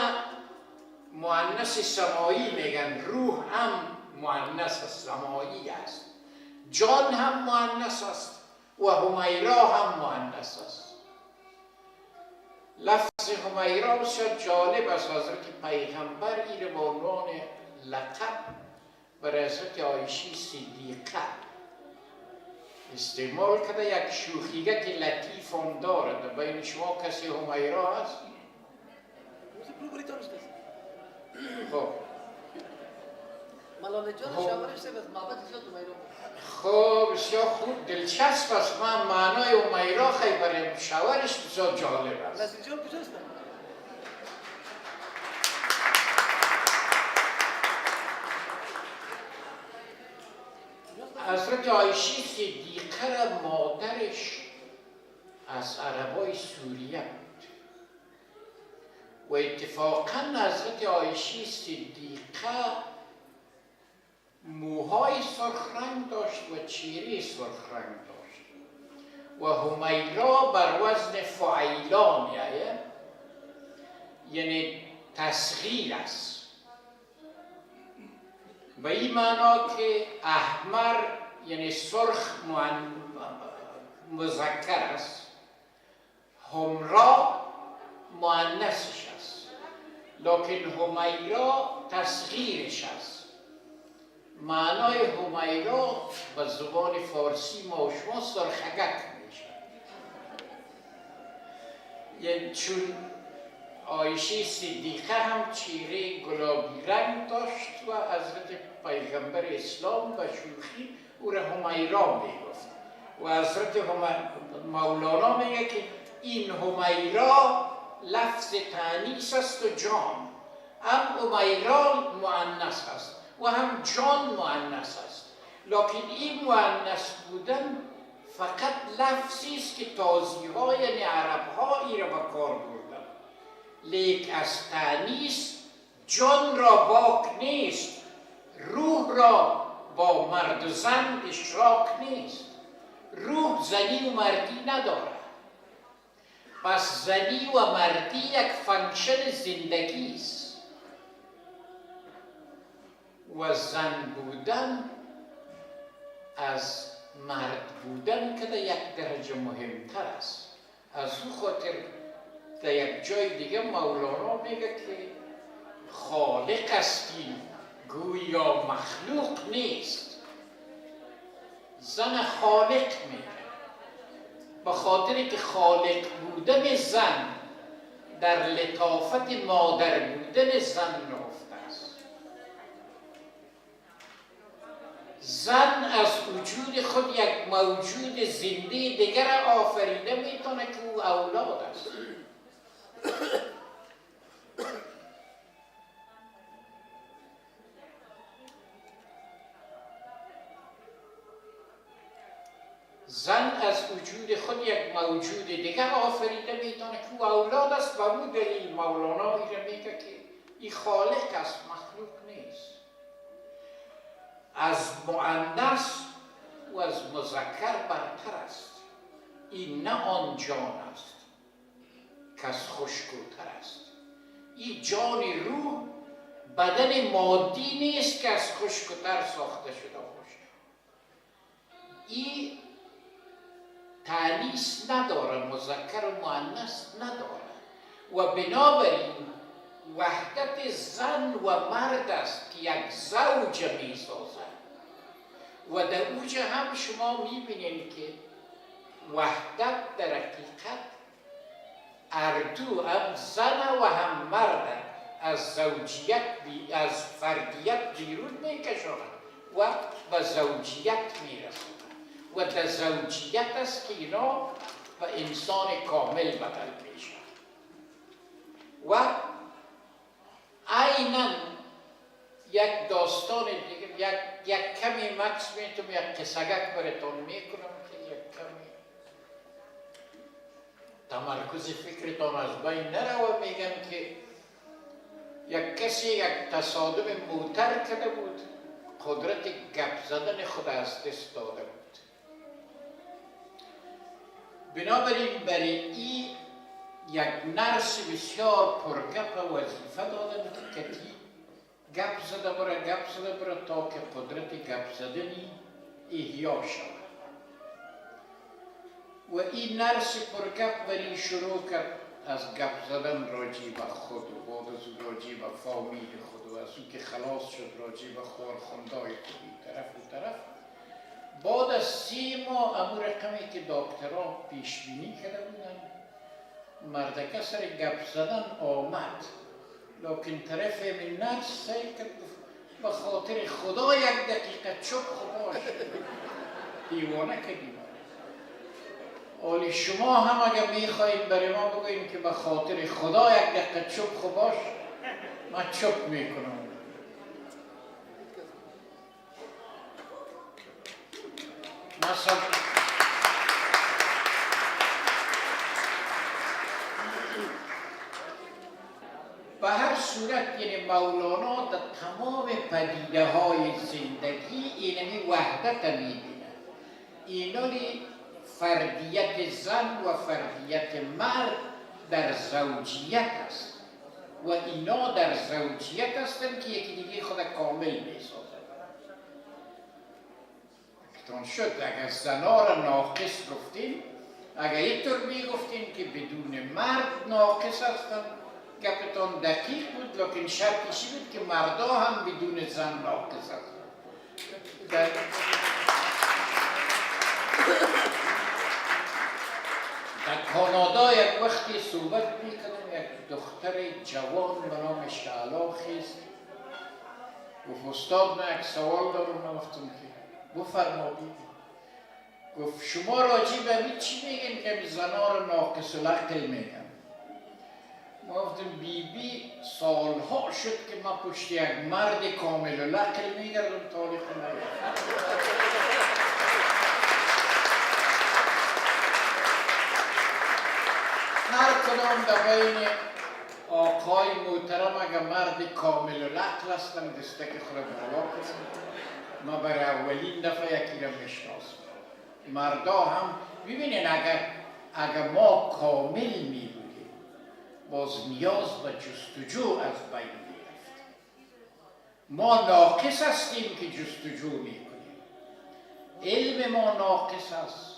مؤنث سمایی میگن، روح هم مؤنث سمایی است، جان هم مؤنث است و همیرا هم مؤنث است. لفظ همیرا بسیار جالب است. حضرت پیغمبر این به عنوان لقب برای حضرت عایشه صدیقه استعمال کرده. یک شوخیگه که لطیف هم دارد. بین شما کسی همیرا هست؟ خب مولانا جان شاورش سه بس محبت زیاد همیرا. خب بسیار خوب، دلچسب است. من معنای همیرا خیلی برای شاورش بسیار جالب است. نزدیک جان کجاست؟ حضرت عایشه صدیقه را مادرش از عربای سوریه بود و اتفاقا حضرت عایشه صدیقه موهای سرخ رنگ داشت و چهره سرخ رنگ داشت و همیرا بر وزن فعیلان یعنی تصغیر است. و این معنا که احمر یعنی سرخ مذکر است، حمرا مؤنثش است، لیکن همیرا تصغیرش است. معنای همیرا به زبان فارسی ما و شما سرخگک میشه. یعنی چون عایشه صدیقه هم چهره گلابی رنگ داشت و حضرت پیغمبر اسلام و شوخی او را همیرا میگفت و حضرت مولانا میگه که این همیرا لفظ تانیث است و جان، هم همیرا مؤنث است و هم جان مؤنث است. لیکن این مؤنث بودن فقط لفظی است که تازی‌ها یعنی عرب‌ها ای را به کار بردن. لیک از تانیث جان را باک نیست، روح را با مرد و زن اشراک نیست. روح زنی و مردی نداره. پس زنی و مردی یک فنکشن زندگی است و و زن بودن از مرد بودن که در یک درجه مهمتر است. از او خاطر در یک جای دیگه مولانا میگه که خالق استی گویا مخلوق نیست. زن خالق میگه به خاطر که خالق بودن زن در لطافت مادر بودن زن نهفته است. زن از وجود خود یک موجود زنده دیگر آفریده میتونه که او اولاد است. زن از وجود خود یک موجود دیگر آفریده میتونه که او اولاد است و او دلیل مولانا ایره میگه که این خالق است، مخلوق نیست. از مؤنث و از مذکر برتر است. این نه آن جان است که از خشکوتر است. این جان روح بدن مادی نیست که از خشکوتر ساخته شده باشه. این تانیث نداره، مذکر و مؤنث نداره و بنابراین وحدت زن و مرد است که یک زوج می سازد و در اوجه هم شما می بینید که وحدت در حقیقت اردو هم زن و هم مرد از زوجیت از فردیت بیرون می کشاند و به زوجیت می رسند و در زوجیت است که اینا به انسان کامل بدل میشن و عیناً یک داستان دیگه یک کمی مکس میتونم یک قصگک براتون میکنم که یک کمی تمرکز فکرتان از بین نره و میگم که یک کسی یک تصادم موتر کرده بود، قدرت گپ زدن خود از دست داده بود. بنابراین برای این یک نرس بسیار پرگپ وظیفه دادن که کتی گپ زده بره تا که قدرت گپ زدنی احیا شود و این نرس پرگپ برای شروع کرد از گپ زدن راجی به خود و بعد از او راجی به فامیل خود و از او که خلاص شد راجی به خورخندای خودی طرف بعد از 3 ماه امو رقمی که دکتران پیش بینی کرده بودن مردکه سر گپ زدن آمد، لکن طرف من نرس سعی کرد به خاطر خدا یک دقیقه چپ خدا شد. دیوانه که دیوانه. اولی شما هم اگر میخواییم برای ما بگوییم که به خاطر خدا یک دقیقه چپ خدا شد، من چپ میکنم. مثلا به هر صورت یعنی مولانا در تمام پدیده های زندگی اینمی وحدت میبینه. اینالی فردیت زن و فردیت مرد در زوجیت است و اینا در زوجیت هستند که یکی دیگه خود کامل میسازند. تون شد اگر زنا را ناقص گفتیم، اگر یک طور میگفتیم که بدون مرد ناقص هستند گپتان دقیق بود، لکن شرطیشی بود که مردا هم بدون زن ناقص هستند. در کانادا یک وقتی صحبت میکنم یک دختر جوان به نام شعلا خیست گفت استاد من یک سوال دارم. من گفتم که بفرمایید. گفت شما راجع به همین چی میگین که زنا را ناقص العقل میگن؟ ما گفتم بی سالها شد که من پشت یک مرد کامل العقل میگردم تاریخ نگردم. هر کدام در بین آقای محترم اگر مرد کامل العقل هستن دسته که خود بالا کنم. ما برای اولین دفعه یکی را میشناسم. مردا هم ببینین اگر ما کامل می بودیم باز نیاز به جستجو از بین میرفت. ما ناقص هستیم که جستجو میکنیم. علم ما ناقص است،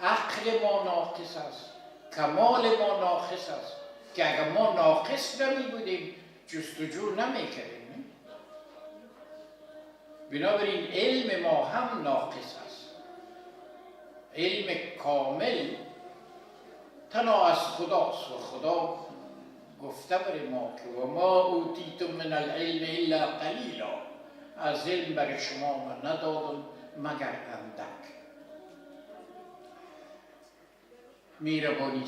عقل ما ناقص است، کمال ما ناقص است که اگر ما ناقص نمی بودیم جستجو نمی کردیم. بنابراین علم ما هم ناقص است. علم کامل تنها از خداست و خدا گفته بر ما که و ما اوتیتم من العلم الا قلیلا، از علم بر شما من ندادم مگر اندک. میربانی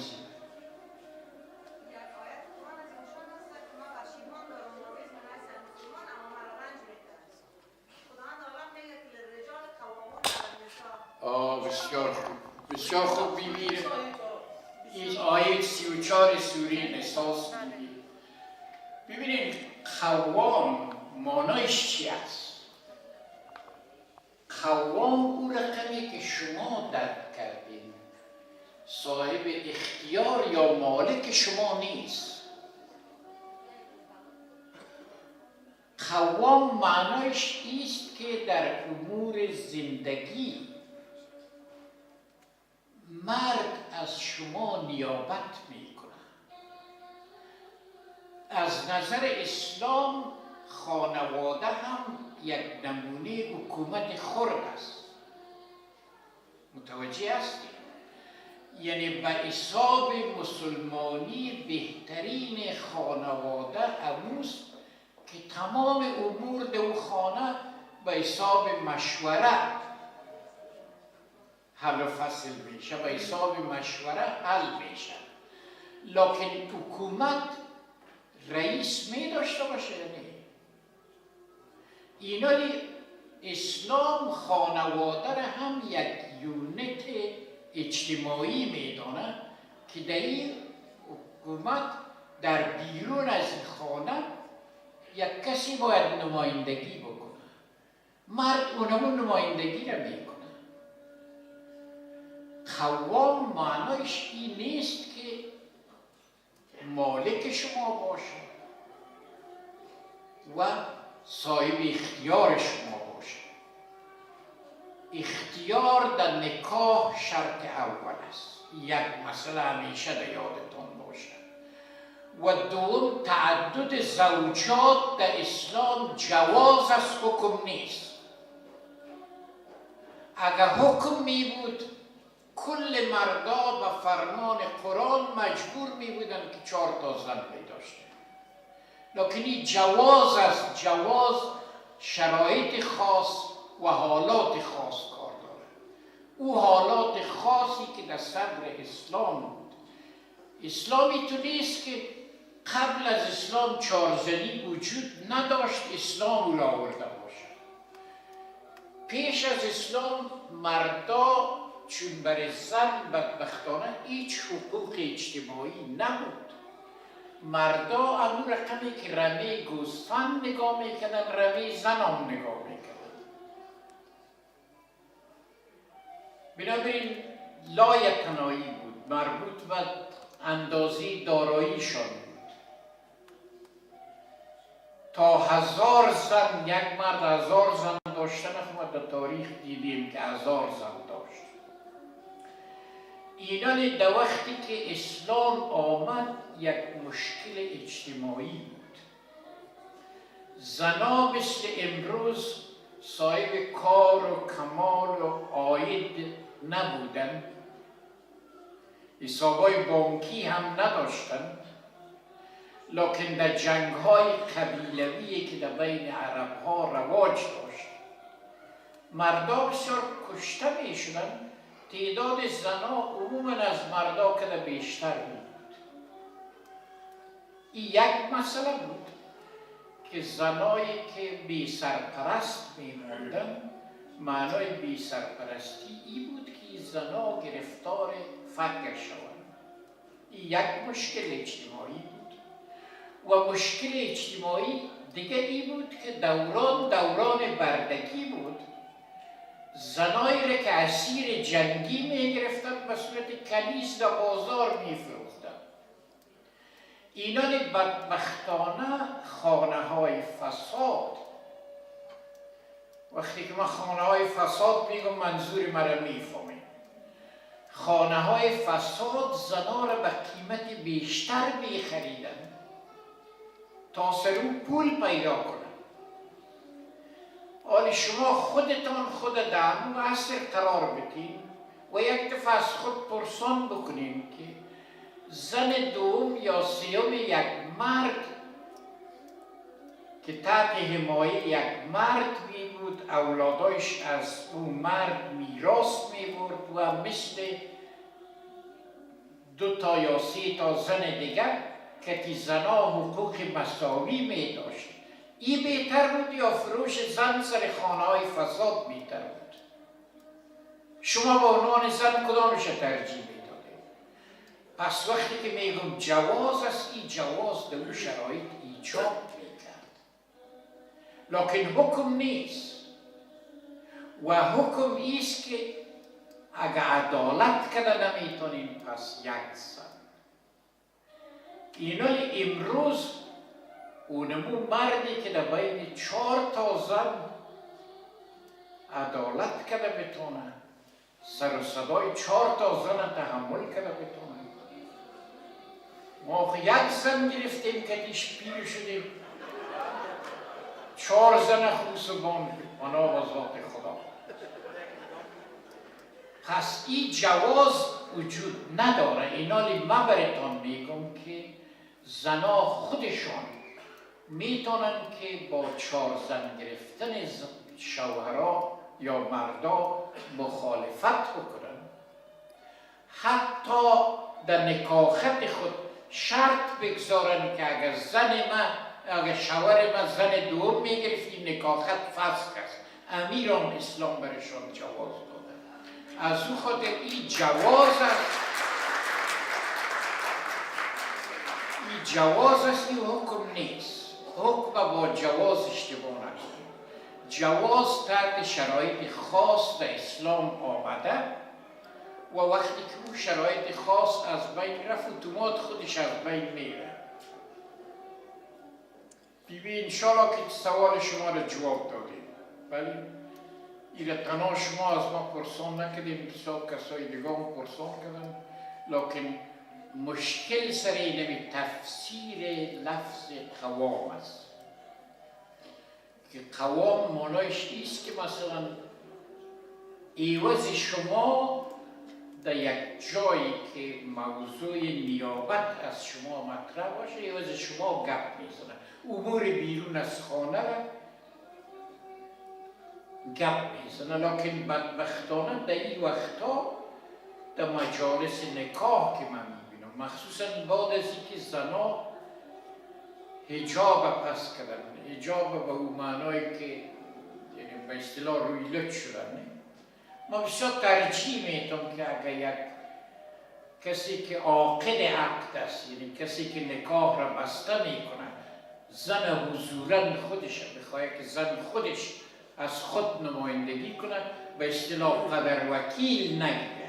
بسیار خوب، بسیار خوب. ببینید این آیه 34 سوره نساس ببینید قوام مانایش چی است؟ قوام او رقمی که شما درک کردین صاحب اختیار یا مالک شما نیست. قوام معنایش ایست که در امور زندگی مرد از شما نیابت می کند. از نظر اسلام خانواده هم یک نمونه حکومت خرد است. متوجه هستید؟ یعنی به حساب مسلمانی بهترین خانواده اموست که تمام امور در خانه به حساب مشوره حل و فصل میشه، به حساب مشوره حل میشه. لکن حکومت رئیس می داشته باشه نه. اینا اسلام خانواده را هم یک یونت اجتماعی میدانه که در این حکومت در بیرون از این خانه یک کسی باید نمایندگی بکنه. مرد اونمون نمایندگی را میکنه. قوام معنایش این نیست که مالک شما باشه و صاحب اختیار شما باشه. اختیار در نکاح شرط اول است. یک مسئله همیشه در یادتان باشه. و دوم تعدد زوجات در اسلام جواز از حکم نیست. اگر حکم می بود کل مردا به فرمان قرآن مجبور می بودن که 4 تا زن می داشته. لیکن این جواز است. جواز شرایط خاص و حالات خاص کار داره. او حالات خاصی که در صدر اسلام بود. اسلامی تو نیست که قبل از اسلام 4 زنی وجود نداشت، اسلام او را آورده باشه. پیش از اسلام مردا چون برای زن بدبختانه هیچ حقوق اجتماعی نبود. مردا همون رقمی که رمه گوسفند نگاه میکردن رمه زن هم نگاه میکردن. بنابراین لایتنایی بود، مربوط به اندازه داراییشان بود. تا 1000 زن، یک مرد 1000 زن داشتن، ما در تاریخ دیدیم که 1000 زن داشت. اینا در وقتی که اسلام آمد یک مشکل اجتماعی بود. زنا مثل امروز صاحب کار و کمال و عاید نبودن، حسابای بانکی هم نداشتن. لکن در جنگ‌های قبیلویی که در بین عرب‌ها رواج داشت مردا بسیار کشته می‌شدند. تعداد زنها عموماً از مردا که بیشتر بود. این یک مسئله بود که زنایی که بی سرپرست می‌ماندند، معنای بی سرپرستی این بود که زنها گرفتار فقر شوند. این یک مشکل اجتماعی بود. و مشکل اجتماعی دیگه این بود که دوران بردگی بود. زنایی را که اسیر جنگی می گرفتن به صورت کنیز در بازار می فروختن. اینا بدبختانه خانه های فساد وقتی که من خانه های فساد میگم منظور مرا میفهمید. خانه های فساد زنا را به قیمت بیشتر میخریدن تا سرو پول پیدا کنن. حالی شما خودتان خود در همون عصر قرار بدین و یک دفعه از خود پرسان بکنین که زن دوم یا سیوم یک مرد که تحت حمایه یک مرد می بود، اولادایش از اون مرد میراث می برد و مثل 2 تا یا 3 تا زن دیگر که زنا حقوق مساوی می داشت. این بهتر بود یا فروش زن سر خانه های فساد بهتر بود؟ شما با عنوان زن کدامش ترجیح میداده؟ پس وقتی که میگم جواز است، این جواز در اون شرایط ایجاب میکرد، لکن حکم نیست. و حکم ایست که اگر عدالت کنه نمیتونین پس یک زن. اینای امروز اونمو مردی که در بین 4 تا زن عدالت کنه بتونه، سر و صدای 4 تا زن تحمل کنه بتونه. ما یک زن گرفتیم که دیش پیر شدیم، 4 زن خوسبان انا با ذات خدا. پس این جواز وجود نداره. اینالی من براتون میگم که زنا خودشان میتونن که با 4 زن گرفتن شوهرها یا مردا مخالفت بکنن. حتی در نکاحت خود شرط بگذارن که اگر شوهر من زن دوم میگرفتی نکاحت فسخ است. امیران اسلام برشان جواز داده. از او خاطر این جواز است، این جواز است، این حکم نیست. حکم با جواز اشتباه نکنید. جواز تحت شرایط خاص در اسلام آمده و وقتی که اون شرایط خاص از بین رفت اتومات خودش از بین میره. بیبی انشالله که سوال شما را جواب دادیم، ولی این تنها شما از ما پرسان نکردیم، بسیار کسای دیگه هم پرسان کردن، لکن مشکل سر اینمی تفسیر لفظ قوام است که قوام معنایش نیست که مثلا عوض شما در یک جایی که موضوع نیابت از شما مطرح باشه عوض شما گپ میزنه، امور بیرون از خانه را گپ میزنه. لکن بدبختانه در این وقتا در مجالس نکاح که من میبینم، مخصوصا بعد از اینکه زنا حجاب پس کردن، حجاب به اون معنایی که یعنی به اصطلاح رویلت شدن، ما بسیار ترجیح میتونم که اگر یک کسی که عاقد عقد است، یعنی کسی که نکاح را بسته میکنه، زن حضورا خودش بخواه که زن خودش از خود نمایندگی کنه، به اصطلاح قدر وکیل نگیره.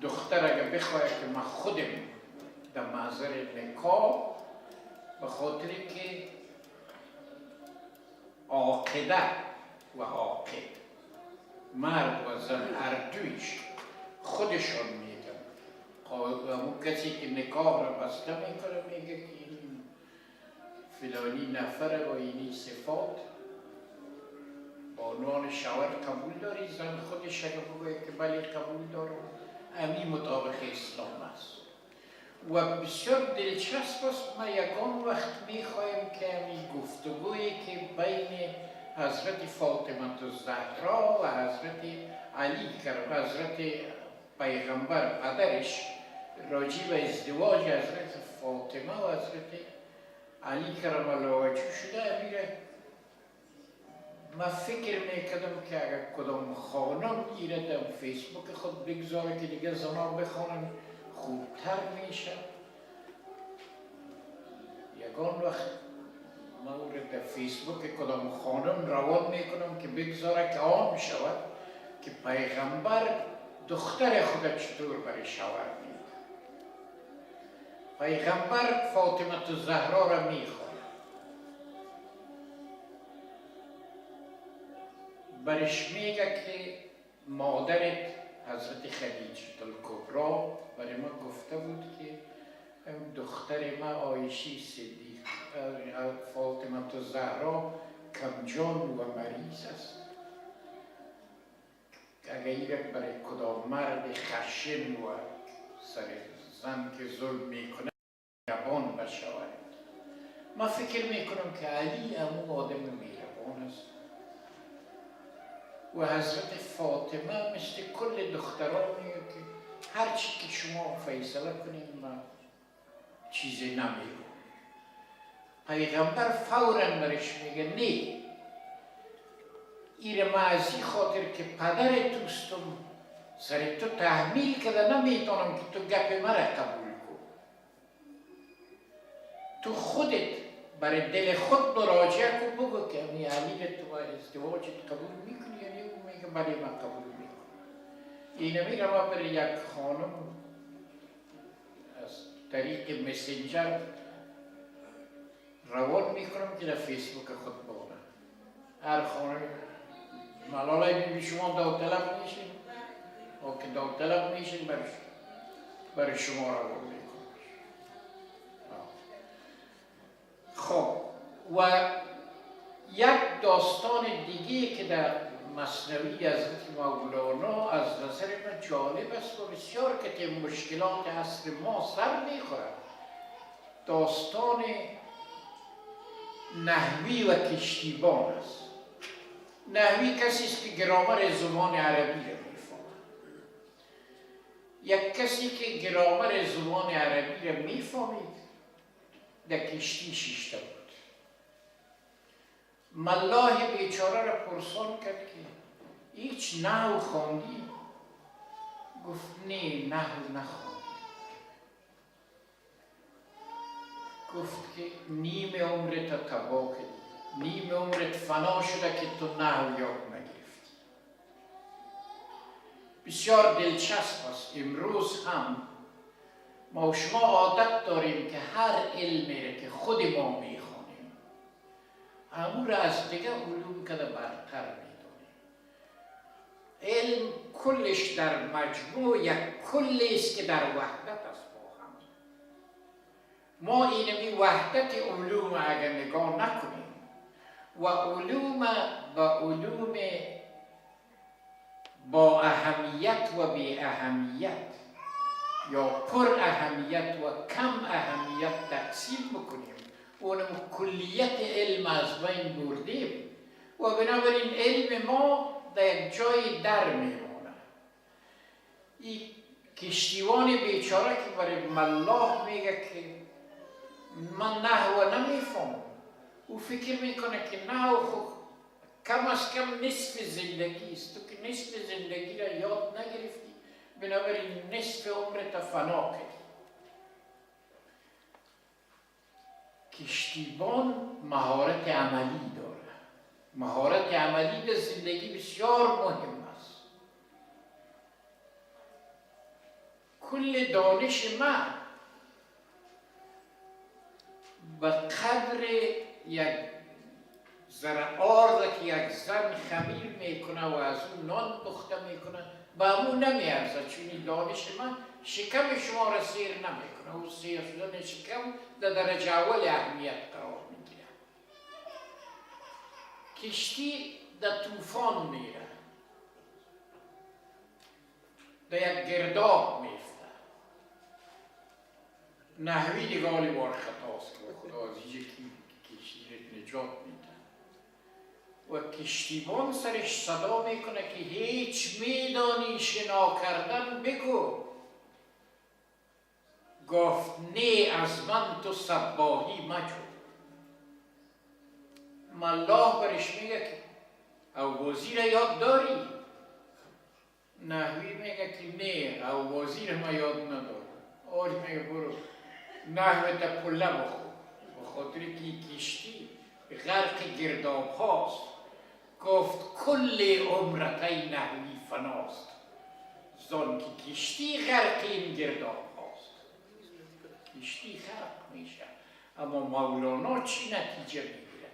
دختر اگر بخواه که من خودم در محضر نکاح به خاطر که عاقده و عاقد مرد و زن اردویش خودشان میگن، اون کسی که نکاح را بسته میکنه میگه که این فلانی نفر با اینی صفات با عنوان شوهر قبول داری؟ زن خودش اگر بگه که بله قبول دارم، امی مطابق اسلام است. و بسیار دلچسب است. ما یکان وقت میخواهیم که امی گفتگویی که بین حضرت فاطمه الزهرا و حضرت علی کرد، حضرت پیغمبر پدرش، راجع به ازدواج حضرت فاطمه و حضرت علی کرم الله وجهه شده، امیره من فکر میکردم که اگر کدام خانم ایره در فیسبوک خود بگذاره که دیگه زنا بخوانن خوبتر میشه. یکان وقت من در فیسبوک کدام خانم روان میکنم که بگذاره که عام شود که پیغمبر دختر خود چطور برای شوهر میده. پیغمبر فاطمه الزهرا را میخواد، برش میگه که مادرت حضرت خدیجه الکبری برای ما گفته بود که دختر ما عایشه صدیق فاطمه الزهرا کمجان و مریض است، اگر برای کدام مرد خشن و سر زن که ظلم میکنه مهربان بشود. ما فکر میکنم که علی امو آدم مهربان است و حضرت فاطمه مثل کل دختران میگه که هر چی که شما فیصله کنید من چیزی نمیگم. پیغمبر فوراً برش میگه نه، ایره معزی خاطر که پدر توستم سر تو تحمیل کرده نمیتونم که تو گپ مرا قبول کن. تو خودت برای دل خود مراجعه کن، بگو که امی علی تو ازدواجت قبول میکنی یا نه؟ میگه بله من قبول میکنم. اینمی رو ما برای یک خانم از طریق مسنجر روان میکنم که در فیسبوک خود بانه. هر خانم ملالای بیبی شما داوطلب میشین و که داوطلب میشین برای شما روان میکنم. خب و یک داستان دیگه که در مثنوی حضرت مولانا از نظر من جالب است و بسیار که مشکلات عصر ما سر میخورد، داستان نحوی و کشتیبان است. نحوی کسی است که گرامر زبان عربی را میفهمد. یک کسی که گرامر زبان عربی را میفهمید در کشتی شیشته بود. ملاح بیچاره را پرسان کرد که هیچ نحو خواندی؟ گفت نه نحو نخواندی. گفت که نیم عمرت تباه کردی، نیم عمرت فنا شده که تو نحو یاد نگرفتی. بسیار دلچسب است. امروز هم ما و شما عادت داریم که هر علمی را که خود ما میخوانیم همون را از دیگه علوم کده برتر میدونیم. علم کلش در مجموع یک کلی است که در وحدت است با هم. ما اینمی وحدت علوم اگر نگاه نکنیم و علوم با اهمیت و بی اهمیت یا پر اهمیت و کم اهمیت تقسیم بکنیم، اونم کلیت علم از بین بردیم و بنابراین علم ما در یک جای در میمونه. این کشتیوان بیچاره که برای ملاح میگه که من نحو نمیفهمم، او فکر میکنه که نحو خب کم از کم نصف زندگی است، تو که نصف زندگی را یاد نگرفتی بنابراین نصف عمرت فنا کردی. کشتیبان مهارت عملی داره. مهارت عملی در زندگی بسیار مهم است. کل دانش من به قدر یک ذره آرد که یک زن خمیر میکنه و از اون نان پخته میکنه به همون نمیارزد، چون این دانش من شکم شما را سیر نمیکنه. او سیر شدن شکم در درجه اول اهمیت قرار میگیره. کشتی در طوفان میره، در یک گرداب میفته. نحوی نگالی بار خطاست که خدا از اینجا کشتی را نجات میده و کشتیبان سرش صدا میکنه که هیچ میدانی شنا کردن بگو. گفت نه از من تو سباهی مجو. ملاح برش میگه که اوازی را یاد داری؟ نحوی میگه که نه اوازی را ما یاد ندارم. آج میگه برو نحوی تا پله بخور، بخاطر که کشتی غرق گرداب هاست. گفت کل عمرتای نحوی فناست، زان که کشتی غرق این گرداب هاست. کشتی غرق میشه. اما مولانا چی نتیجه میگیره؟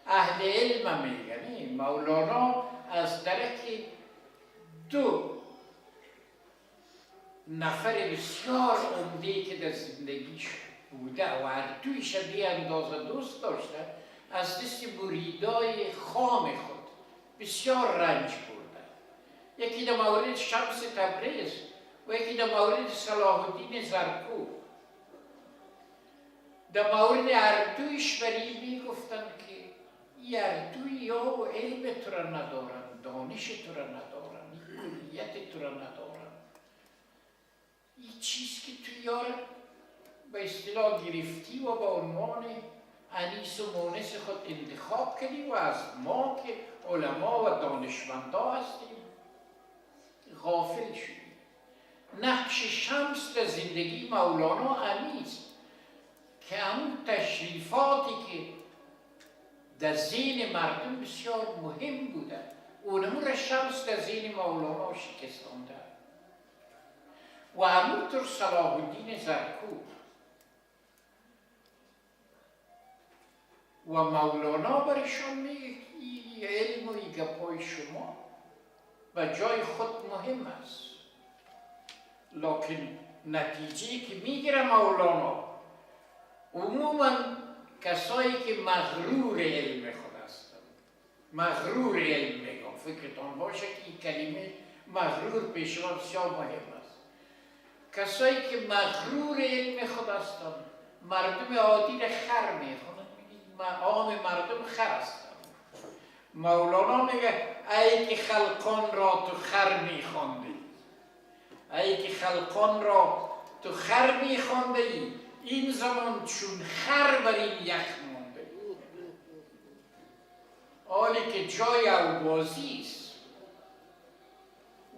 اهل علم میگن مولانا از درک دو نفر بسیار عمده که در زندگیش بوده و هر دوی شبیه اندازه دوست داشته، از دست مریدای خام خود بسیار رنج برده. یکی در مورد شمس تبریز و یکی در مورد صلاح الدین زرکوب. در مورد هر دویش بری میگفتن که این هر دوی یا علم تو را ندارن، دانش تو را ندارن، کلیت تو را ندارن. این چیز که تو یار به اصطلاح گرفتی و به عنوان انیس و مونس خود انتخاب کردی و از ما که علما و دانشمندا هستیم غافل شدی. نقش شمس در زندگی مولانا امیست که همون تشریفاتی که در ذهن مردم بسیار مهم بوده اونمون را شمس در ذهن مولانا شکستانده و همونطور صلاح الدین زرکوب و مولانا برشان میگه این علم و این گپای شما و جای خود مهم است، لکن نتیجه که میگیره مولانا عموما کسایی که مغرور علم خود هستند، مغرور علم میگم، فکرتان باشه که این کلمه مغرور پیش ما بسیار مهم است. کسایی که مغرور علم خود هستند مردم عادی را خر میخونند، عام مردم خر هستند. مولانا میگه ای که خلقان را تو خر میخواندی، ای که خلقان را تو خر میخواندی، این زمان چون خر بر این یخ مانده. حالی که جای اوبازی است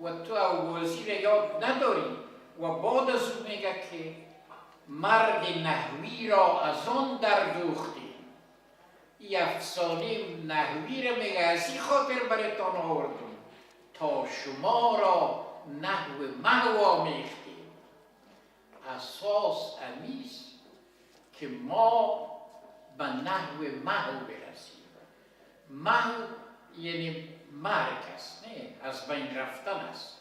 و تو اوبازی را یاد نداری و بعد از اون میگه که مرد نحوی را از آن در دوختی. این افسانه نحوی را میگه از این خاطر براتان آوردم تا شما را نحو محو آمیختیم. اساس امیست که ما به نحو محو برسیم. محو یعنی مرگ است، نه از بین رفتن است.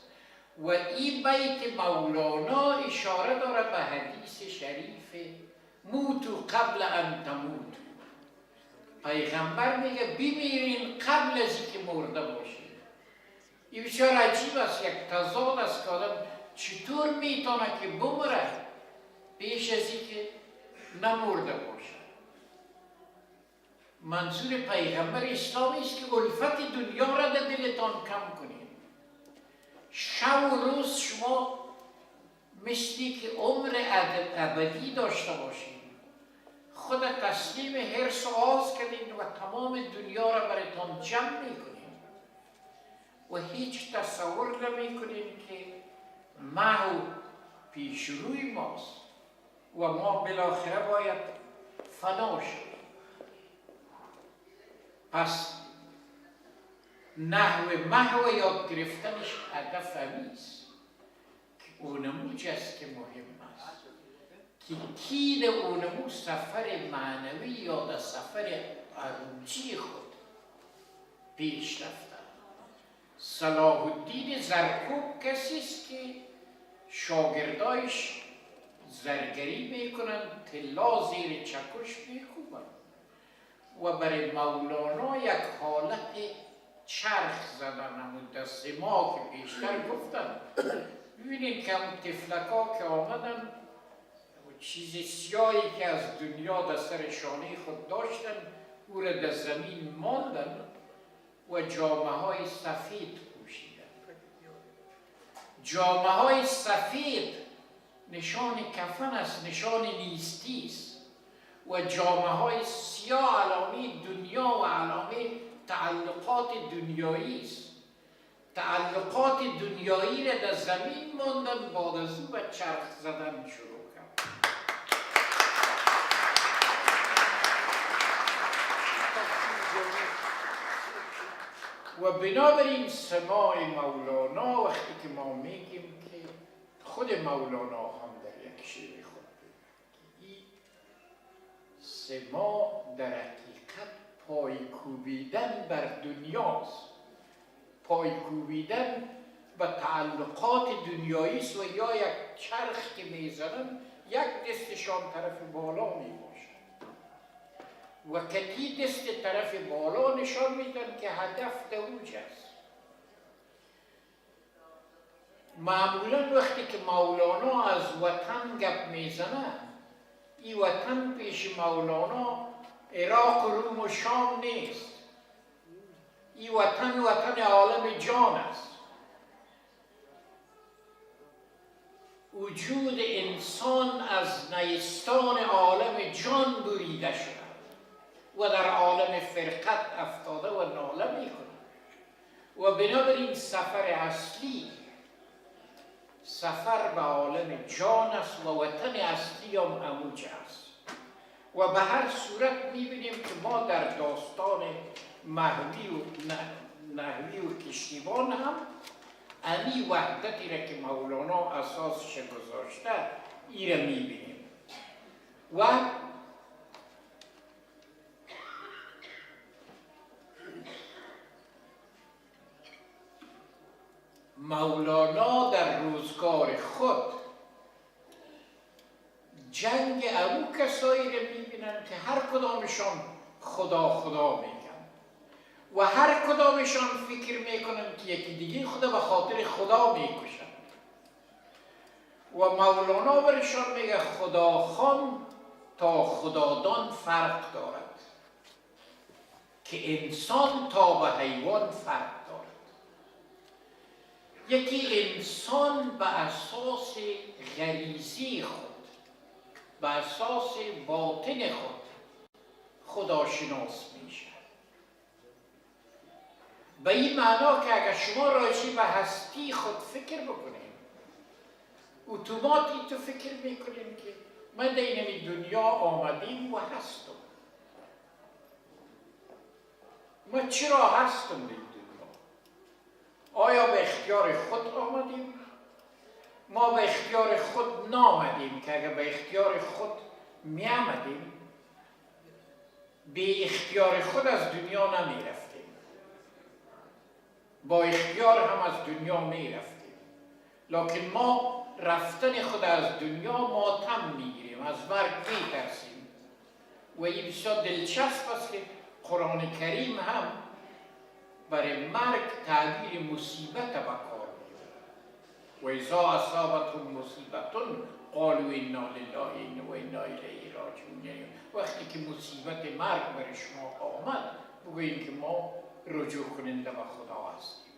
و این بیت مولانا اشاره داره به حدیث شریف موتو قبل ان تموت. پیغمبر میگه بمیرین قبل از اینکه مرده باشین. این بسیار عجیب است، یک تضاد است که آدم چطور میتونه که بمره پیش از اینکه نمرده باشه. منظور پیغمبر اسلامی است که الفت دنیا را در دلتان کم کنید. شب و روز شما مثلی که عمر ابدی داشته باشید، خود تسلیم حرص و آز کردین و تمام دنیا را برایتان جمع میکنین و هیچ تصور نمیکنین که محو پیش روی ماست و ما بالاخره باید فنا شد. پس نحو محو یاد گرفتنش هدف همیست که اونموج است که مهم است که کی در اونمو سفر معنوی یا در سفر عروجی خود پیش رفتن. صلاح الدین زرکوب کسی است که شاگردایش زرگری میکنن، طلا زیر چکش میکوبن و برای مولانا یک حالت چرخ زدن، همون دستما که پیشتر گفتن. ببینید که همون تفلکا که آمدن چیز سیاهی که از دنیا در سر شانه خود داشتن او را در زمین ماندن و جامعه های سفید پوشیدن. جامعه های سفید نشان کفن است، نشان نیستی است و جامعه های سیاه علامه دنیا و علامه تعلقات دنیایی است. تعلقات دنیایی را در زمین ماندن، بعد از او به چرخ زدن شروع کرد. و بنابراین سماع مولانا وقتی که ما میگیم که خود مولانا هم در یک شعر خود بحث ما در حقیقت پای کوبیدن بر دنیاست، پای کوبیدن به تعلقات دنیایی است و یا یک چرخ که میزنن یک دستشان طرف بالا می باشد و کتی دست طرف بالا نشان میدن که هدف اوج است. معمولا وقتی که مولانا از وطن گپ میزنه، این وطن پیش مولانا عراق و روم و شام نیست، این وطن وطن عالم جان است. وجود انسان از نیستان عالم جان بریده شده و در عالم فرقت افتاده و ناله میکنه و بنابراین سفر اصلی سفر به عالم جان است و وطن اصلی هم اموج است. و به هر صورت میبینیم که ما در داستان نحوی و کشتیبان هم امی وحدتی را که مولانا اساسش گذاشته ای را میبینیم. و مولانا در روزگار خود جنگ او کسایی را میبینن که هر کدامشان خدا خدا میگن و هر کدامشان فکر میکنن که یکی دیگه خدا به خاطر خدا میکشن و مولانا برشان میگه خداخوان تا خدادان فرق دارد که انسان تا به حیوان فرق دارد. یکی انسان به اساس غریزی خود، به اساس باطن خود خداشناس میشه. به این معنا که اگر شما راجع به هستی خود فکر بکنیم، اتوماتی تو فکر میکنیم که من در این دنیا آمدیم و هستم. ما چرا هستم در این دنیا؟ آیا به اختیار خود آمدیم؟ ما به اختیار خود نامدیم که اگر به اختیار خود می آمدیم به اختیار خود از دنیا نمی رفتیم، با اختیار هم از دنیا می رفتیم. لیکن ما رفتن خود از دنیا ماتم می گیریم، از مرگ می ترسیم و این بسیار دلچسب است که قرآن کریم هم برای مرگ تعبیر مصیبت بکار و اذا اصابتهم مصیبت قالوا انا لله و انا الیه راجعون. یعنی وقتی که مصیبت مرگ بر شما آمد بگویید که ما رجوع کننده به خدا هستیم.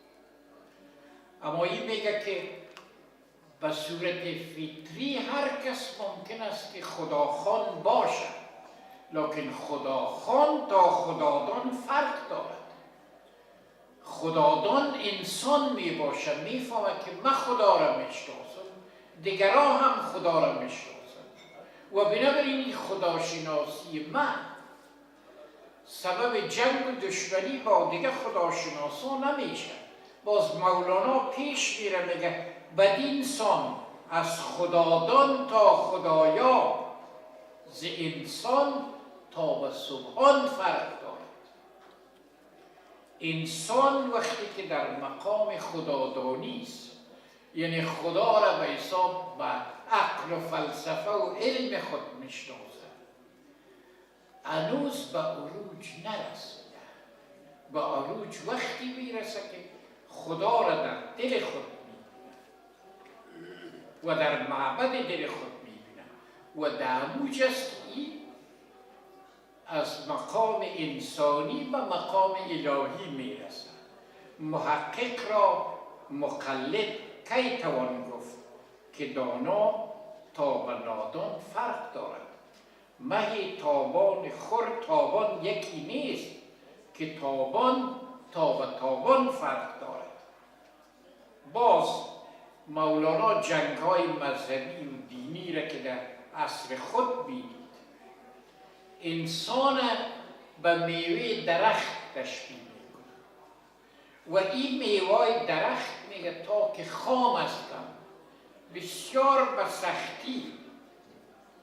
اما این میگه که به صورت فطری هر کس ممکن است که خداخوان باشد، لیکن خداخوان تا خدادان فرق دارد. خدادان انسان می باشد، می فهمد که من خدا را می شناسم، دیگران هم خدا را می شناسند و بنابراین خداشناسی من سبب جنگ و دشمنی با دیگر خداشناسان نمیشه. باز مولانا پیش میره میگه بدین سان از خدادان تا خدایا ز انسان تا به سبحان فرق دارد. انسان وقتی که در مقام خدادانی است، یعنی خدا را به حساب و عقل و فلسفه و علم خود میشناسه، هنوز به عروج نرسیده. به عروج وقتی میرسه که خدا را در دل خود میبینه و در معبد دل خود میبینه و در عروج است که این از مقام انسانی به مقام الهی میرسه. محقق را مقلد کی توان گفت که دانا تا به نادان فرق دارد. مه تابان خور تابان یکی نیست که تابان تا به تابان فرق دارد. باز مولانا جنگ‌های مذهبی و دینی را که در عصر خود میدید، انسان به میوه درخت تشبیه میکنه و این میوه درخت میگه تا که خام هستم بسیار به سختی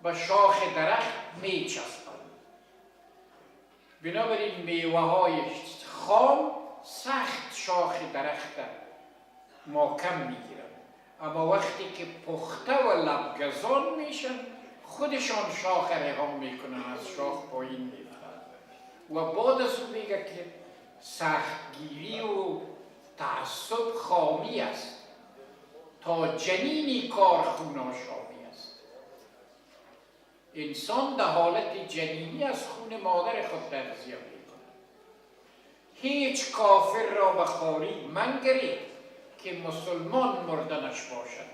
به شاخ درخت میچسبم بنابراین میوه های خام سخت شاخ درخت محکم میگیرن، اما وقتی که پخته و لبگزان میشن خودشان شاخ رها میکنن، از شاخ پایین میفتن. و بعد از اون میگه که سختگیری و تعصب خامی است، تا جنینی کارخون آشامی است. انسان در حالت جنینی از خون مادر خود تغذیه میکند. هیچ کافر را به خواری منگرید که مسلمان مردنش باشد.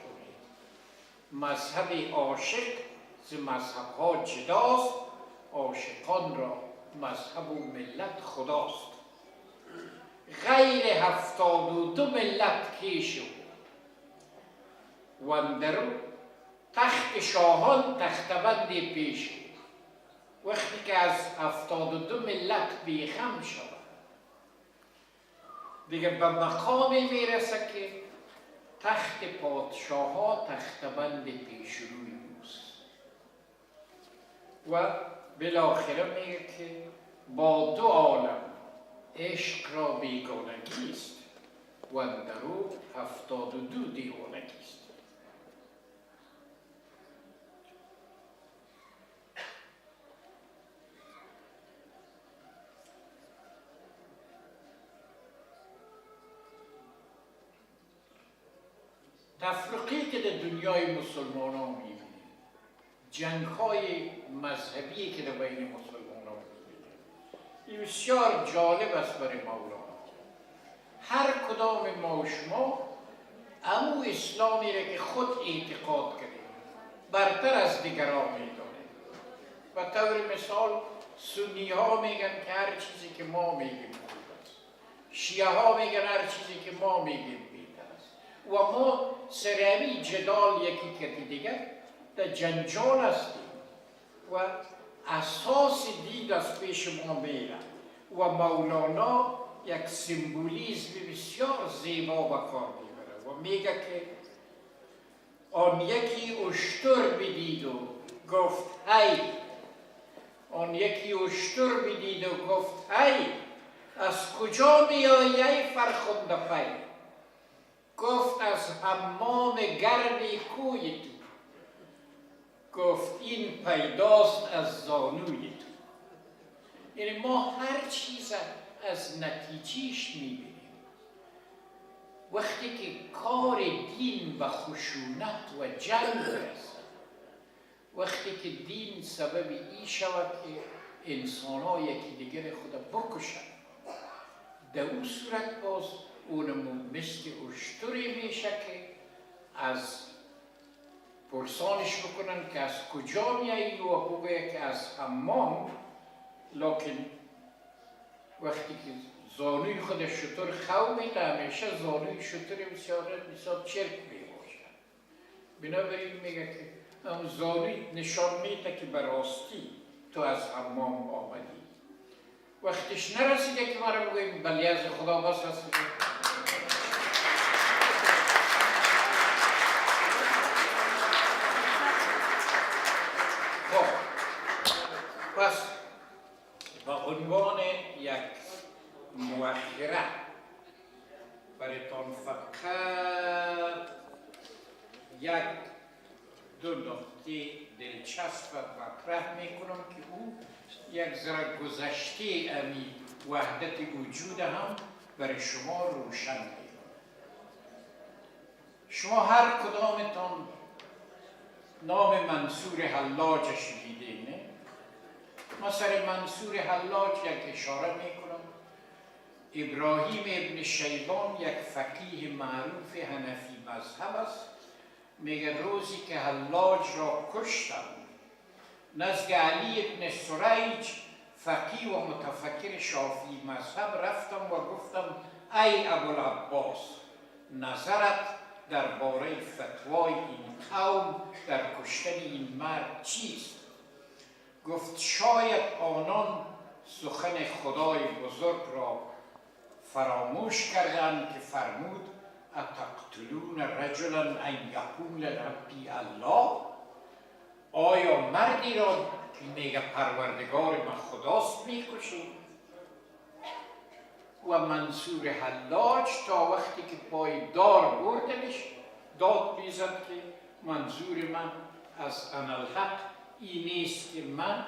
مذهب عاشق ز مذهبها جداست، عاشقان را مذهب و ملت خداست. غیر 72 ملت کیش و اندرو تخت شاهان تختبند پیش. وقتی که از 72 ملت بیخم شود دیگه به مقامی میرسه که تخت پادشاه ها تختبند پیش روی اوست. و بالاخره میگه که با دو عالم عشق را بیگانگی است و اندرو 72 دیوانگی است. تفرقی که در دنیای مسلمان ها میبینیم، جنگ های مذهبی که در بین مسلمان ها میبینیم، این بسیار جالب است برای مولانا. هر کدام ما و شما امو اسلامی را که خود اعتقاد کنیم برتر از دیگران میدانیم. و طور مثال سنی ها میگن که هر چیزی که ما میگیم خوب است، شیعه ها میگن هر چیزی که ما میگیم و ما سرمی جدال یکی که دیگر در جنجال هستیم و اساس دید از پیش ما میره. و مولانا یک سمبولیزم بسیار زیبا به کار میبره و میگه که آن یکی اشتر بدید و گفت هی، آن یکی اشتر بدید و گفت هی، از کجا میایی ای فرخنده پی؟ گفت از حمام گرم کوی تو. گفت این پیداست از زانوی تو. یعنی ما هر چیز از نتیجهش میبینیم. وقتی که کار دین و خشونت و جنگ برسد، وقتی که دین سبب ای شود که انسان ها یکی دیگر خود بکشن، در اون صورت باز اونمون مثل اشتری میشه که از پرسانش بکنن که از کجا میایی و بگه که از حمام. لکن وقتی که زانوی خود شتر خو میده، همیشه زانوی شتر بسیار چرک میباشد. بنابراین میگه که هم زانوی نشان میده که براستی تو از حمام آمدی. وقتش نرسیده که ما رو بگویم بلی از خدا بس رسیده. خب پس به عنوان یک مؤخره برایتان فقط یک دو نکته دلچسب مطرح میکنم که او یک ذره گذشته امی وحدت وجود هم برای شما روشن میکنم. شما هر کدامتان نام منصور حلاج شنیدین، نه؟ مثلا منصور حلاج یک اشاره میکنم. ابراهیم ابن شیبان یک فقیه معروف حنفی مذهب است. میگه روزی که حلاج را کشتم نزد علی ابن سریج فقیه و متفکر شافعی مذهب رفتم و گفتم ای ابوالعباس، نظرت درباره فتوای این قوم در کشتن این مرد چیست؟ گفت شاید آنان سخن خدای بزرگ را فراموش کردند که فرمود اتقتلون رجلا ان یقول ربی الله. آیا مردی را که میگه پروردگار من خداست میکشیم. و منصور حلاج تا وقتی که پای دار بردنش داد میزد که منظور من از انالحق این نیست که من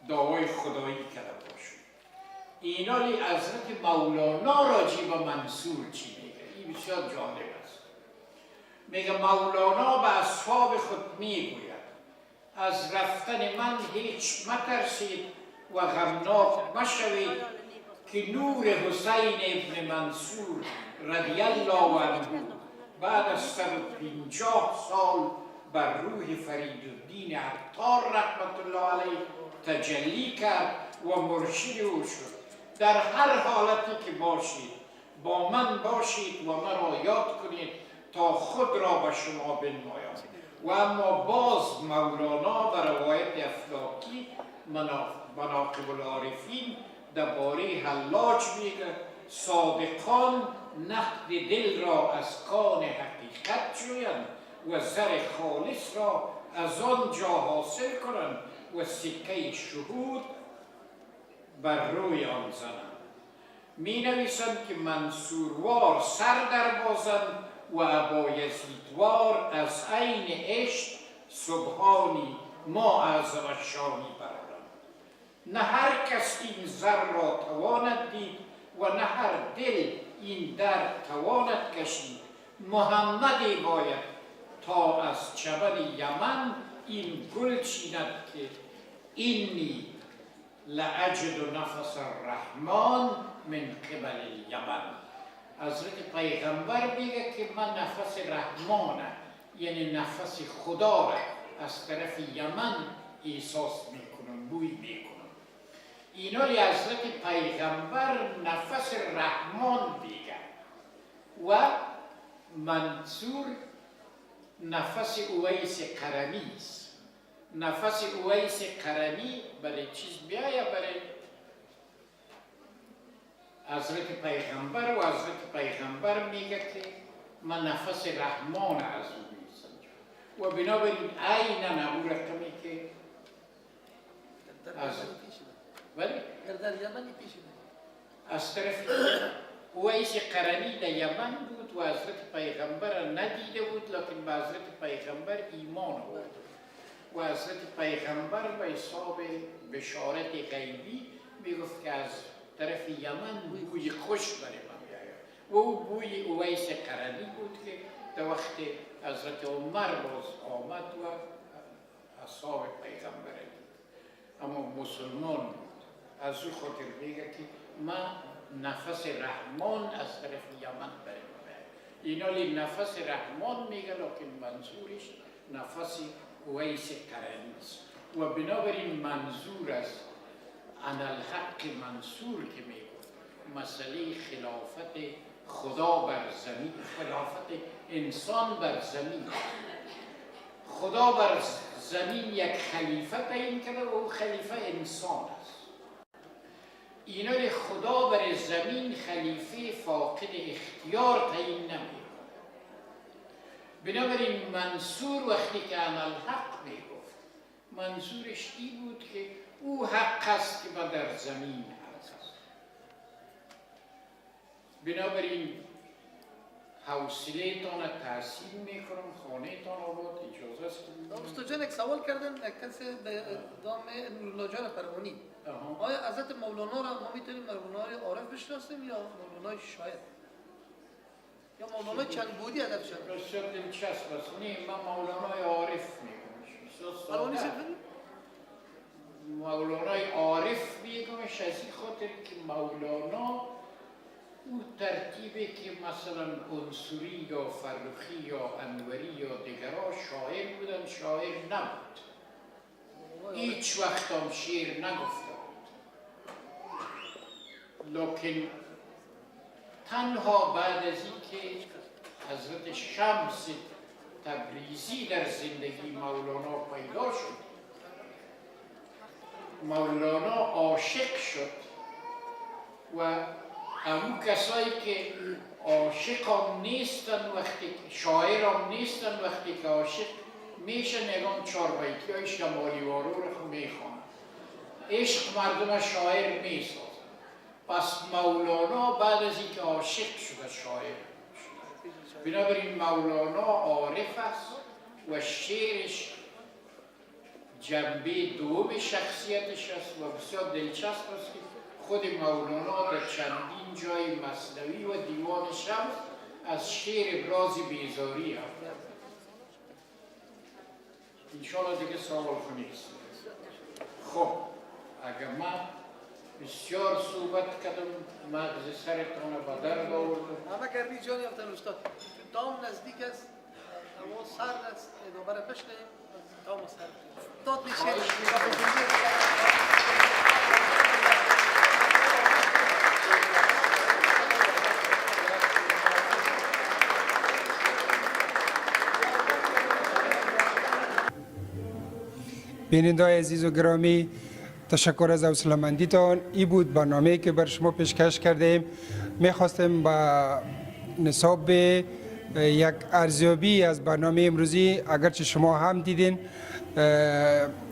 دعای خدایی کرده باشم. اینالی حضرت مولانا راجع به منصور چی میگه؟ این بسیار جالب است. میگه مولانا به اصحاب خود میگوید از رفتن من هیچ مترسید و غمناک مشوید که نور حسین ابن منصور رضی الله عنه بعد از 150 سال بر روح فریدالدین عطار رحمت الله علیه تجلی کرد و مرشد او شد. در هر حالتی که باشید با من باشید و مرا یاد کنید تا خود را به شما بنمایم. و اما باز مولانا بر روایت افلاکی مناقب العارفین درباره حلاج میگه صادقان نقد دل را از کان حقیقت جویند و زر خالص را از آن جا حاصل کنند و سکه شهود بر روی آن زنند. می نویسند که منصوروار سر در بازند و ابایزیدوار از عین عشق سبحانی ما اعظم الشانی برند. نه هر کس این زر را تواند دید و نه هر دل این در تواند کشید. محمدی باید تا از چمن یمن این گل چیند که اینی لأجد نفس الرحمن من قبل الیمن. حضرت پیغمبر میگه که من نفس رحمانه یعنی نفس خدا را از طرف یمن احساس میکنم، بوی میکنم. اینالی حضرت پیغمبر نفس رحمان میگه و منصور نفس اویس قرنی است. نفس اویس قرنی برای چیز بیایه؟ برای حضرت پیغمبر و حضرت پیغمبر میگه که من نفس رحمان از او میسنجم و بنابراین عیناً او رقمی که ولی در یمنی پیشیده از طرف اویس قرنی در یمن بود و حضرت پیغمبر ندیده بود، لیکن به حضرت پیغمبر ایمان آورد و حضرت پیغمبر به حساب بشارت غیبی میگفت که از طرف یمن بوی خوش برای من بیاید و او بوی اویس قرنی بود که در وقت حضرت عمر باز آمد و اصحاب پیغمبر دید، اما مسلمان بود. از او خاطر میگه که من نفس رحمان از طرف یمن برای من بیاید. اینالی نفس رحمان میگه لیکن منظورش نفس اویس قرنی است و بنابراین منظور از انالحق منصور که میگفت مسئله خلافت خدا بر زمین، خلافت انسان بر زمین. خدا بر زمین یک خلیفه تعیین کرده و او خلیفه انسان است. اینالی خدا بر زمین خلیفه فاقد اختیار تعیین نمیکنه. بنابراین منصور وقتی که انالحق میگفت منظورش این بود که او حق است که در زمین هست. بنابراین حوصله تان تحصیل میکنم، خانه تان آباد، اجازه است که استاد جان یک سوال کردن کسی به دام نورالله جان پروانی. آیا حضرت مولانا را ما میتونیم مولانای عارف بشناسیم یا مولانای شاعر یا مولانای چند بودی ادب شد؟ بسیار دلچسب است. نه من مولانای عارف میگم. پروانی چه مولانای عارف میگمش از این خاطر که مولانا او ترتیبی که مثلا عنصری یا فرخی یا انوری یا دیگرها شاعر بودن شاعر نبود. هیچ وقت هم شعر نگفته بود. لیکن تنها بعد از اینکه حضرت شمس تبریزی در زندگی مولانا پیدا شد، مولانا عاشق شد و همون کسایی که عاشق هم نیستن وقتی شاعر هم نیستن وقتی که عاشق میشه نگم چاربیتی های شمالی وارو رو خود میخوان. عشق مردم شاعر میساز. پس مولانا بعد از اینکه عاشق شده شاعر شده. بنابراین مولانا عارف است و شعرش جنبه دوم شخصیتش است و بسیار دلچسب است که خود مولانا در چندین جای مثنوی و دیوان شمس از شعر ابراز بیزاری هم. انشاءالله دیگه سوال نیست. خب اگر من بسیار صحبت کردم مغز سرتان به درد آوردم. همه گرمی جان یافتن استاد. دام نزدیک است، هوا سرد است، ادامه را بشنویم از دام سرد. داد بیننده‌های عزیز و گرامی، تشکر از حوصله‌مندیتان. این بود برنامه‌ای که بر شما پیشکش کردیم. می‌خواستیم با نسبت یک ارزیابی از برنامه امروزی، اگرچه شما هم دیدین،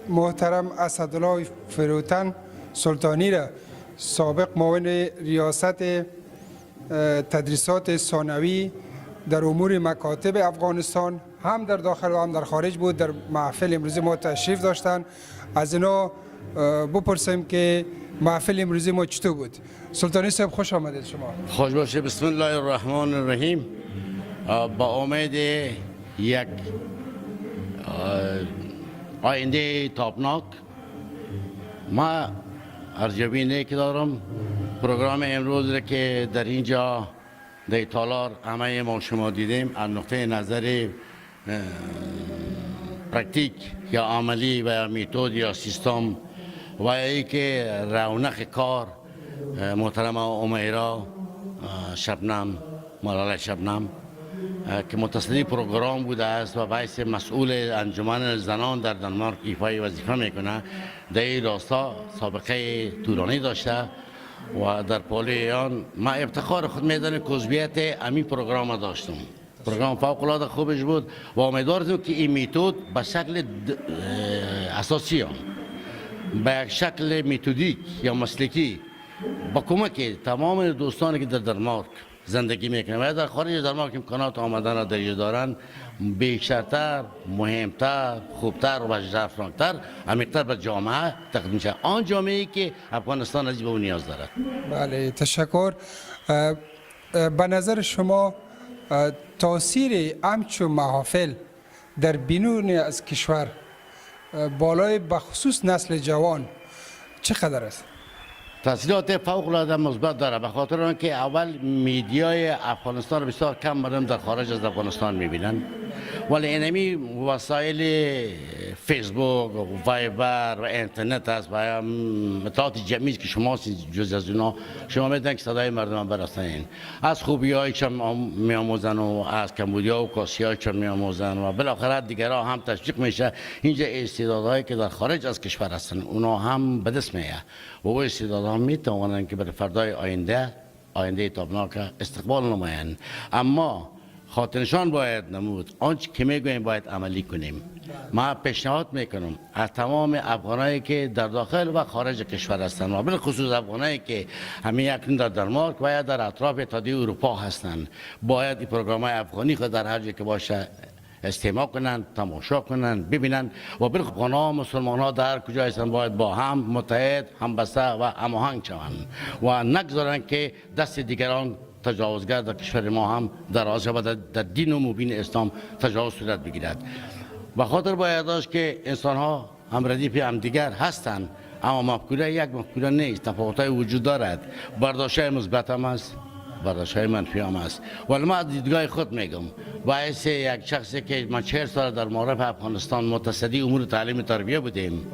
محترم اسدالله فروتن سلطانی را سابق معاون ریاست تدریسات ثانوی در امور مکاتب افغانستان هم در داخل و هم در خارج بود، در محفل امروزی ما تشریف داشتن. از اینا بپرسیم که محفل امروزی ما چطور بود. سلطانی صاحب خوش آمدید شما. خوش باشه. بسم الله الرحمن الرحیم. با امید یک آینده تابناک ما ارزیابی نیک دارم. پروگرام امروز را که در اینجا در تالار همه ما شما دیدیم از نقطه نظر پرکتیک یا عملی و میتود یا سیستم و ای که رونق کار محترم امیرا شبنم مولانا شبنم که متصدی پروگرام بوده است و باعث مسئول انجمن زنان در دانمارک ایفای وظیفه میکنه، در این راستا سابقه طولانی داشته و در پالی آن ما افتخار خود میدانیم که عضویت همین پروگرام داشتم. پروگرام فوق العاده خوبش بود و امیدوارم که این میتود به شکل اساسی به یک شکل میتودیک یا مسلکی با کمک تمام دوستانی که در دانمارک زندگی میکنن و در خارج دانمارک امکانات آمدن را در دارند بیشتر، مهمتر، خوبتر و ژرفناکتر عمیق‌تر به جامعه تقدیم شود، آن جامعه‌ای که افغانستان از به اون نیاز دارد. بله تشکر. به نظر شما تاثیر همچون محافل در بیرون از کشور بالای بخصوص نسل جوان چقدر است؟ تاثیرات فوق العاده مثبت داره، به خاطر آنکه اول میدیای افغانستان بسیار کم مردم در خارج از افغانستان میبینن، ولی اینمی وسایل فیسبوک و وایبر و اینترنت است و اطلاعات جمعی که شما جز از اونا شما میدونید که صدای مردم برسانید، از خوبی های چون میآموزن و از کمبودی ها و کاسی های چون میآموزن و بالاخره دیگرها هم تشویق میشه. اینجا استعدادهایی که در خارج از کشور هستن اونا هم به دست میاد و او استعدادها میتوانند که برای فردای آینده تابناک استقبال نمایند، اما خاطرشان باید نمود. آنچه که میگوییم باید عملی کنیم. ما پیشنهاد میکنم از تمام افغانایی که در داخل و خارج کشور هستند و بالخصوص افغانایی که همین اکنون در دانمارک و یا در اطراف اتحادیه اروپا هستند، باید این پروگرام‌های افغانی خود در هر جایی که باشه استماع کنند، تماشا کنند، ببینند و بالخصوص مسلمان ها در کجا هستند باید با هم متحد، همبسته و هماهنگ شوند و نگذارند که دست دیگران تجاوزگر در کشور ما هم در آسیا و در دین و مبین اسلام تجاوز صورت بگیرد. و خاطر باید داشت که انسان ها هم ردیف هم دیگر هستند، اما مفکوره یک مفکوره نیست، تفاوت‌های وجود دارد، برداشت‌های مثبت هم است، برداشت‌های منفی هم است. ولی من از دیدگاه خود میگم باعث یک شخصی که من 40 سال در معارف افغانستان متصدی امور تعلیم تربیه بودیم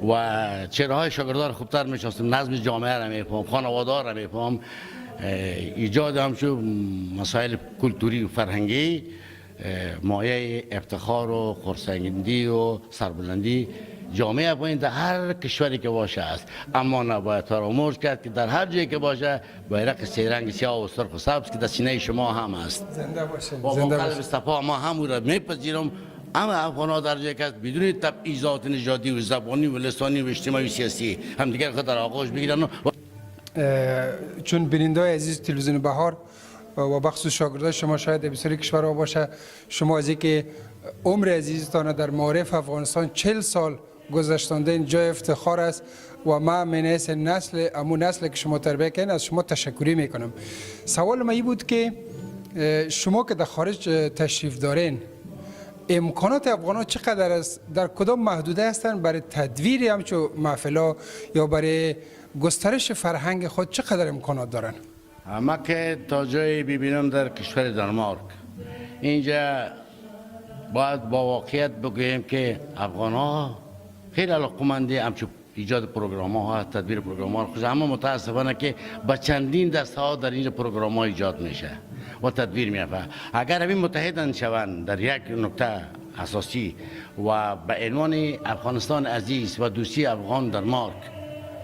و چهره‌های شاگردان خوبتر می‌شناسیم، نظم جامعه را می‌فهمم، خانواده را می‌فهمم، ایجاد همچون مسائل کلتوری و فرهنگی مایه افتخار و خرسندی و سربلندی جامعه افغانی در هر کشوری که باشه است. اما نباید فراموش کرد که در هر جایی که باشه بیرق سه سیاه و سرخ و سبز که در سینه شما هم است زنده باشین. با قلب صفا ما هم او را میپذیرم اما افغان‌ها در جایی که بدون تبعیضات نژادی و زبانی و لسانی و اجتماعی و سیاسی همدیگر خود در آغوش بگیرن چون بیننده عزیز تلویزیون بهار و بخصوص شاگردای شما شاید در بسیاری کشورها باشه، شما از اینکه عمر عزیزتان در معارف افغانستان 40 سال گذشتانده این جای افتخار است و من من حیث نسل که شما تربیت کردین از شما تشکری میکنم. سوال ما این بود که شما که در خارج تشریف دارین، امکانات افغان‌ها چقدر است؟ در کدام محدوده هستند برای تدویر همچون محفل‌ها یا برای گسترش فرهنگ خود چقدر امکانات دارن؟ ما که تا جایی ببینم در کشور دانمارک، اینجا باید با واقعیت بگوییم که افغان‌ها خیلی علاقه‌مند همچون ایجاد پروگرام‌ها، تدبیر پروگرام‌ها خوش، اما متاسفانه که با چندین دسته‌ها در اینجا پروگرام‌ها ایجاد میشه و تدبیر می‌یافته. اگر همین متحدن شوند در یک نکته اساسی و به عنوان افغانستان عزیز و دوستی افغان دانمارک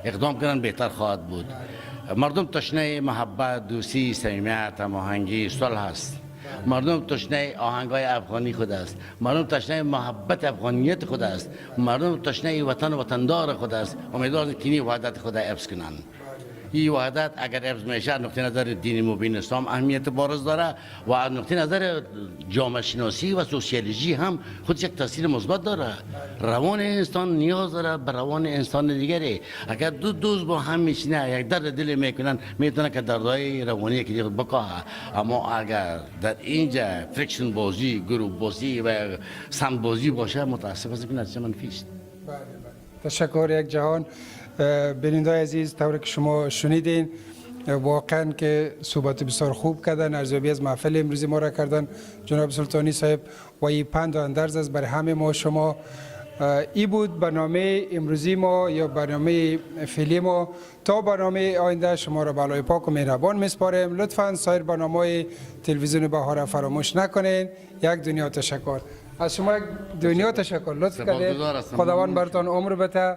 اقدام کنن بهتر خواهد بود. مردم تشنه محبت، دوستی، صمیمیت، هماهنگی، صلح است. مردم تشنه آهنگای افغانی خود است. مردم تشنه محبت افغانیت خود است. مردم تشنه وطن و وطندار خود است. امیدوارم که این وحدت خود حفظ کنند. این وحدت اگر حفظ میشه نقطه نظر دین مبین اسلام اهمیت بارز داره و از نقطه نظر جامعه شناسی و سوسیولوژی هم خودش یک تاثیر مثبت داره. روان انسان نیاز داره به روان انسان دیگری. اگر دو دوست با هم میشینه یک درد دل میکنن میتونه که دردهای روانی که دیگه بکاه. اما اگر در اینجا فریکشن بازی، گروه بازی و سم بازی باشه متاسفانه که نتیجه منفی است. تشکر یک جهان. بیننده عزیز، طوری که شما شنیدین واقعا که صحبت بسیار خوب کردن، ارزیابی از محفل امروزی ما را کردن جناب سلطانی صاحب و این پند و اندرز است برای همه ما شما. ای بود برنامه امروزی ما یا برنامه فعلی ما. تا برنامه آینده شما را به الله پاک و مهربان میسپاریم. لطفاً سایر برنامه‌های تلویزیون بهار را فراموش نکنین. یک دنیا تشکر از شما، یک دنیا تشکر لطف کردید. خداوند برتان عمر بده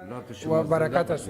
و برکت است.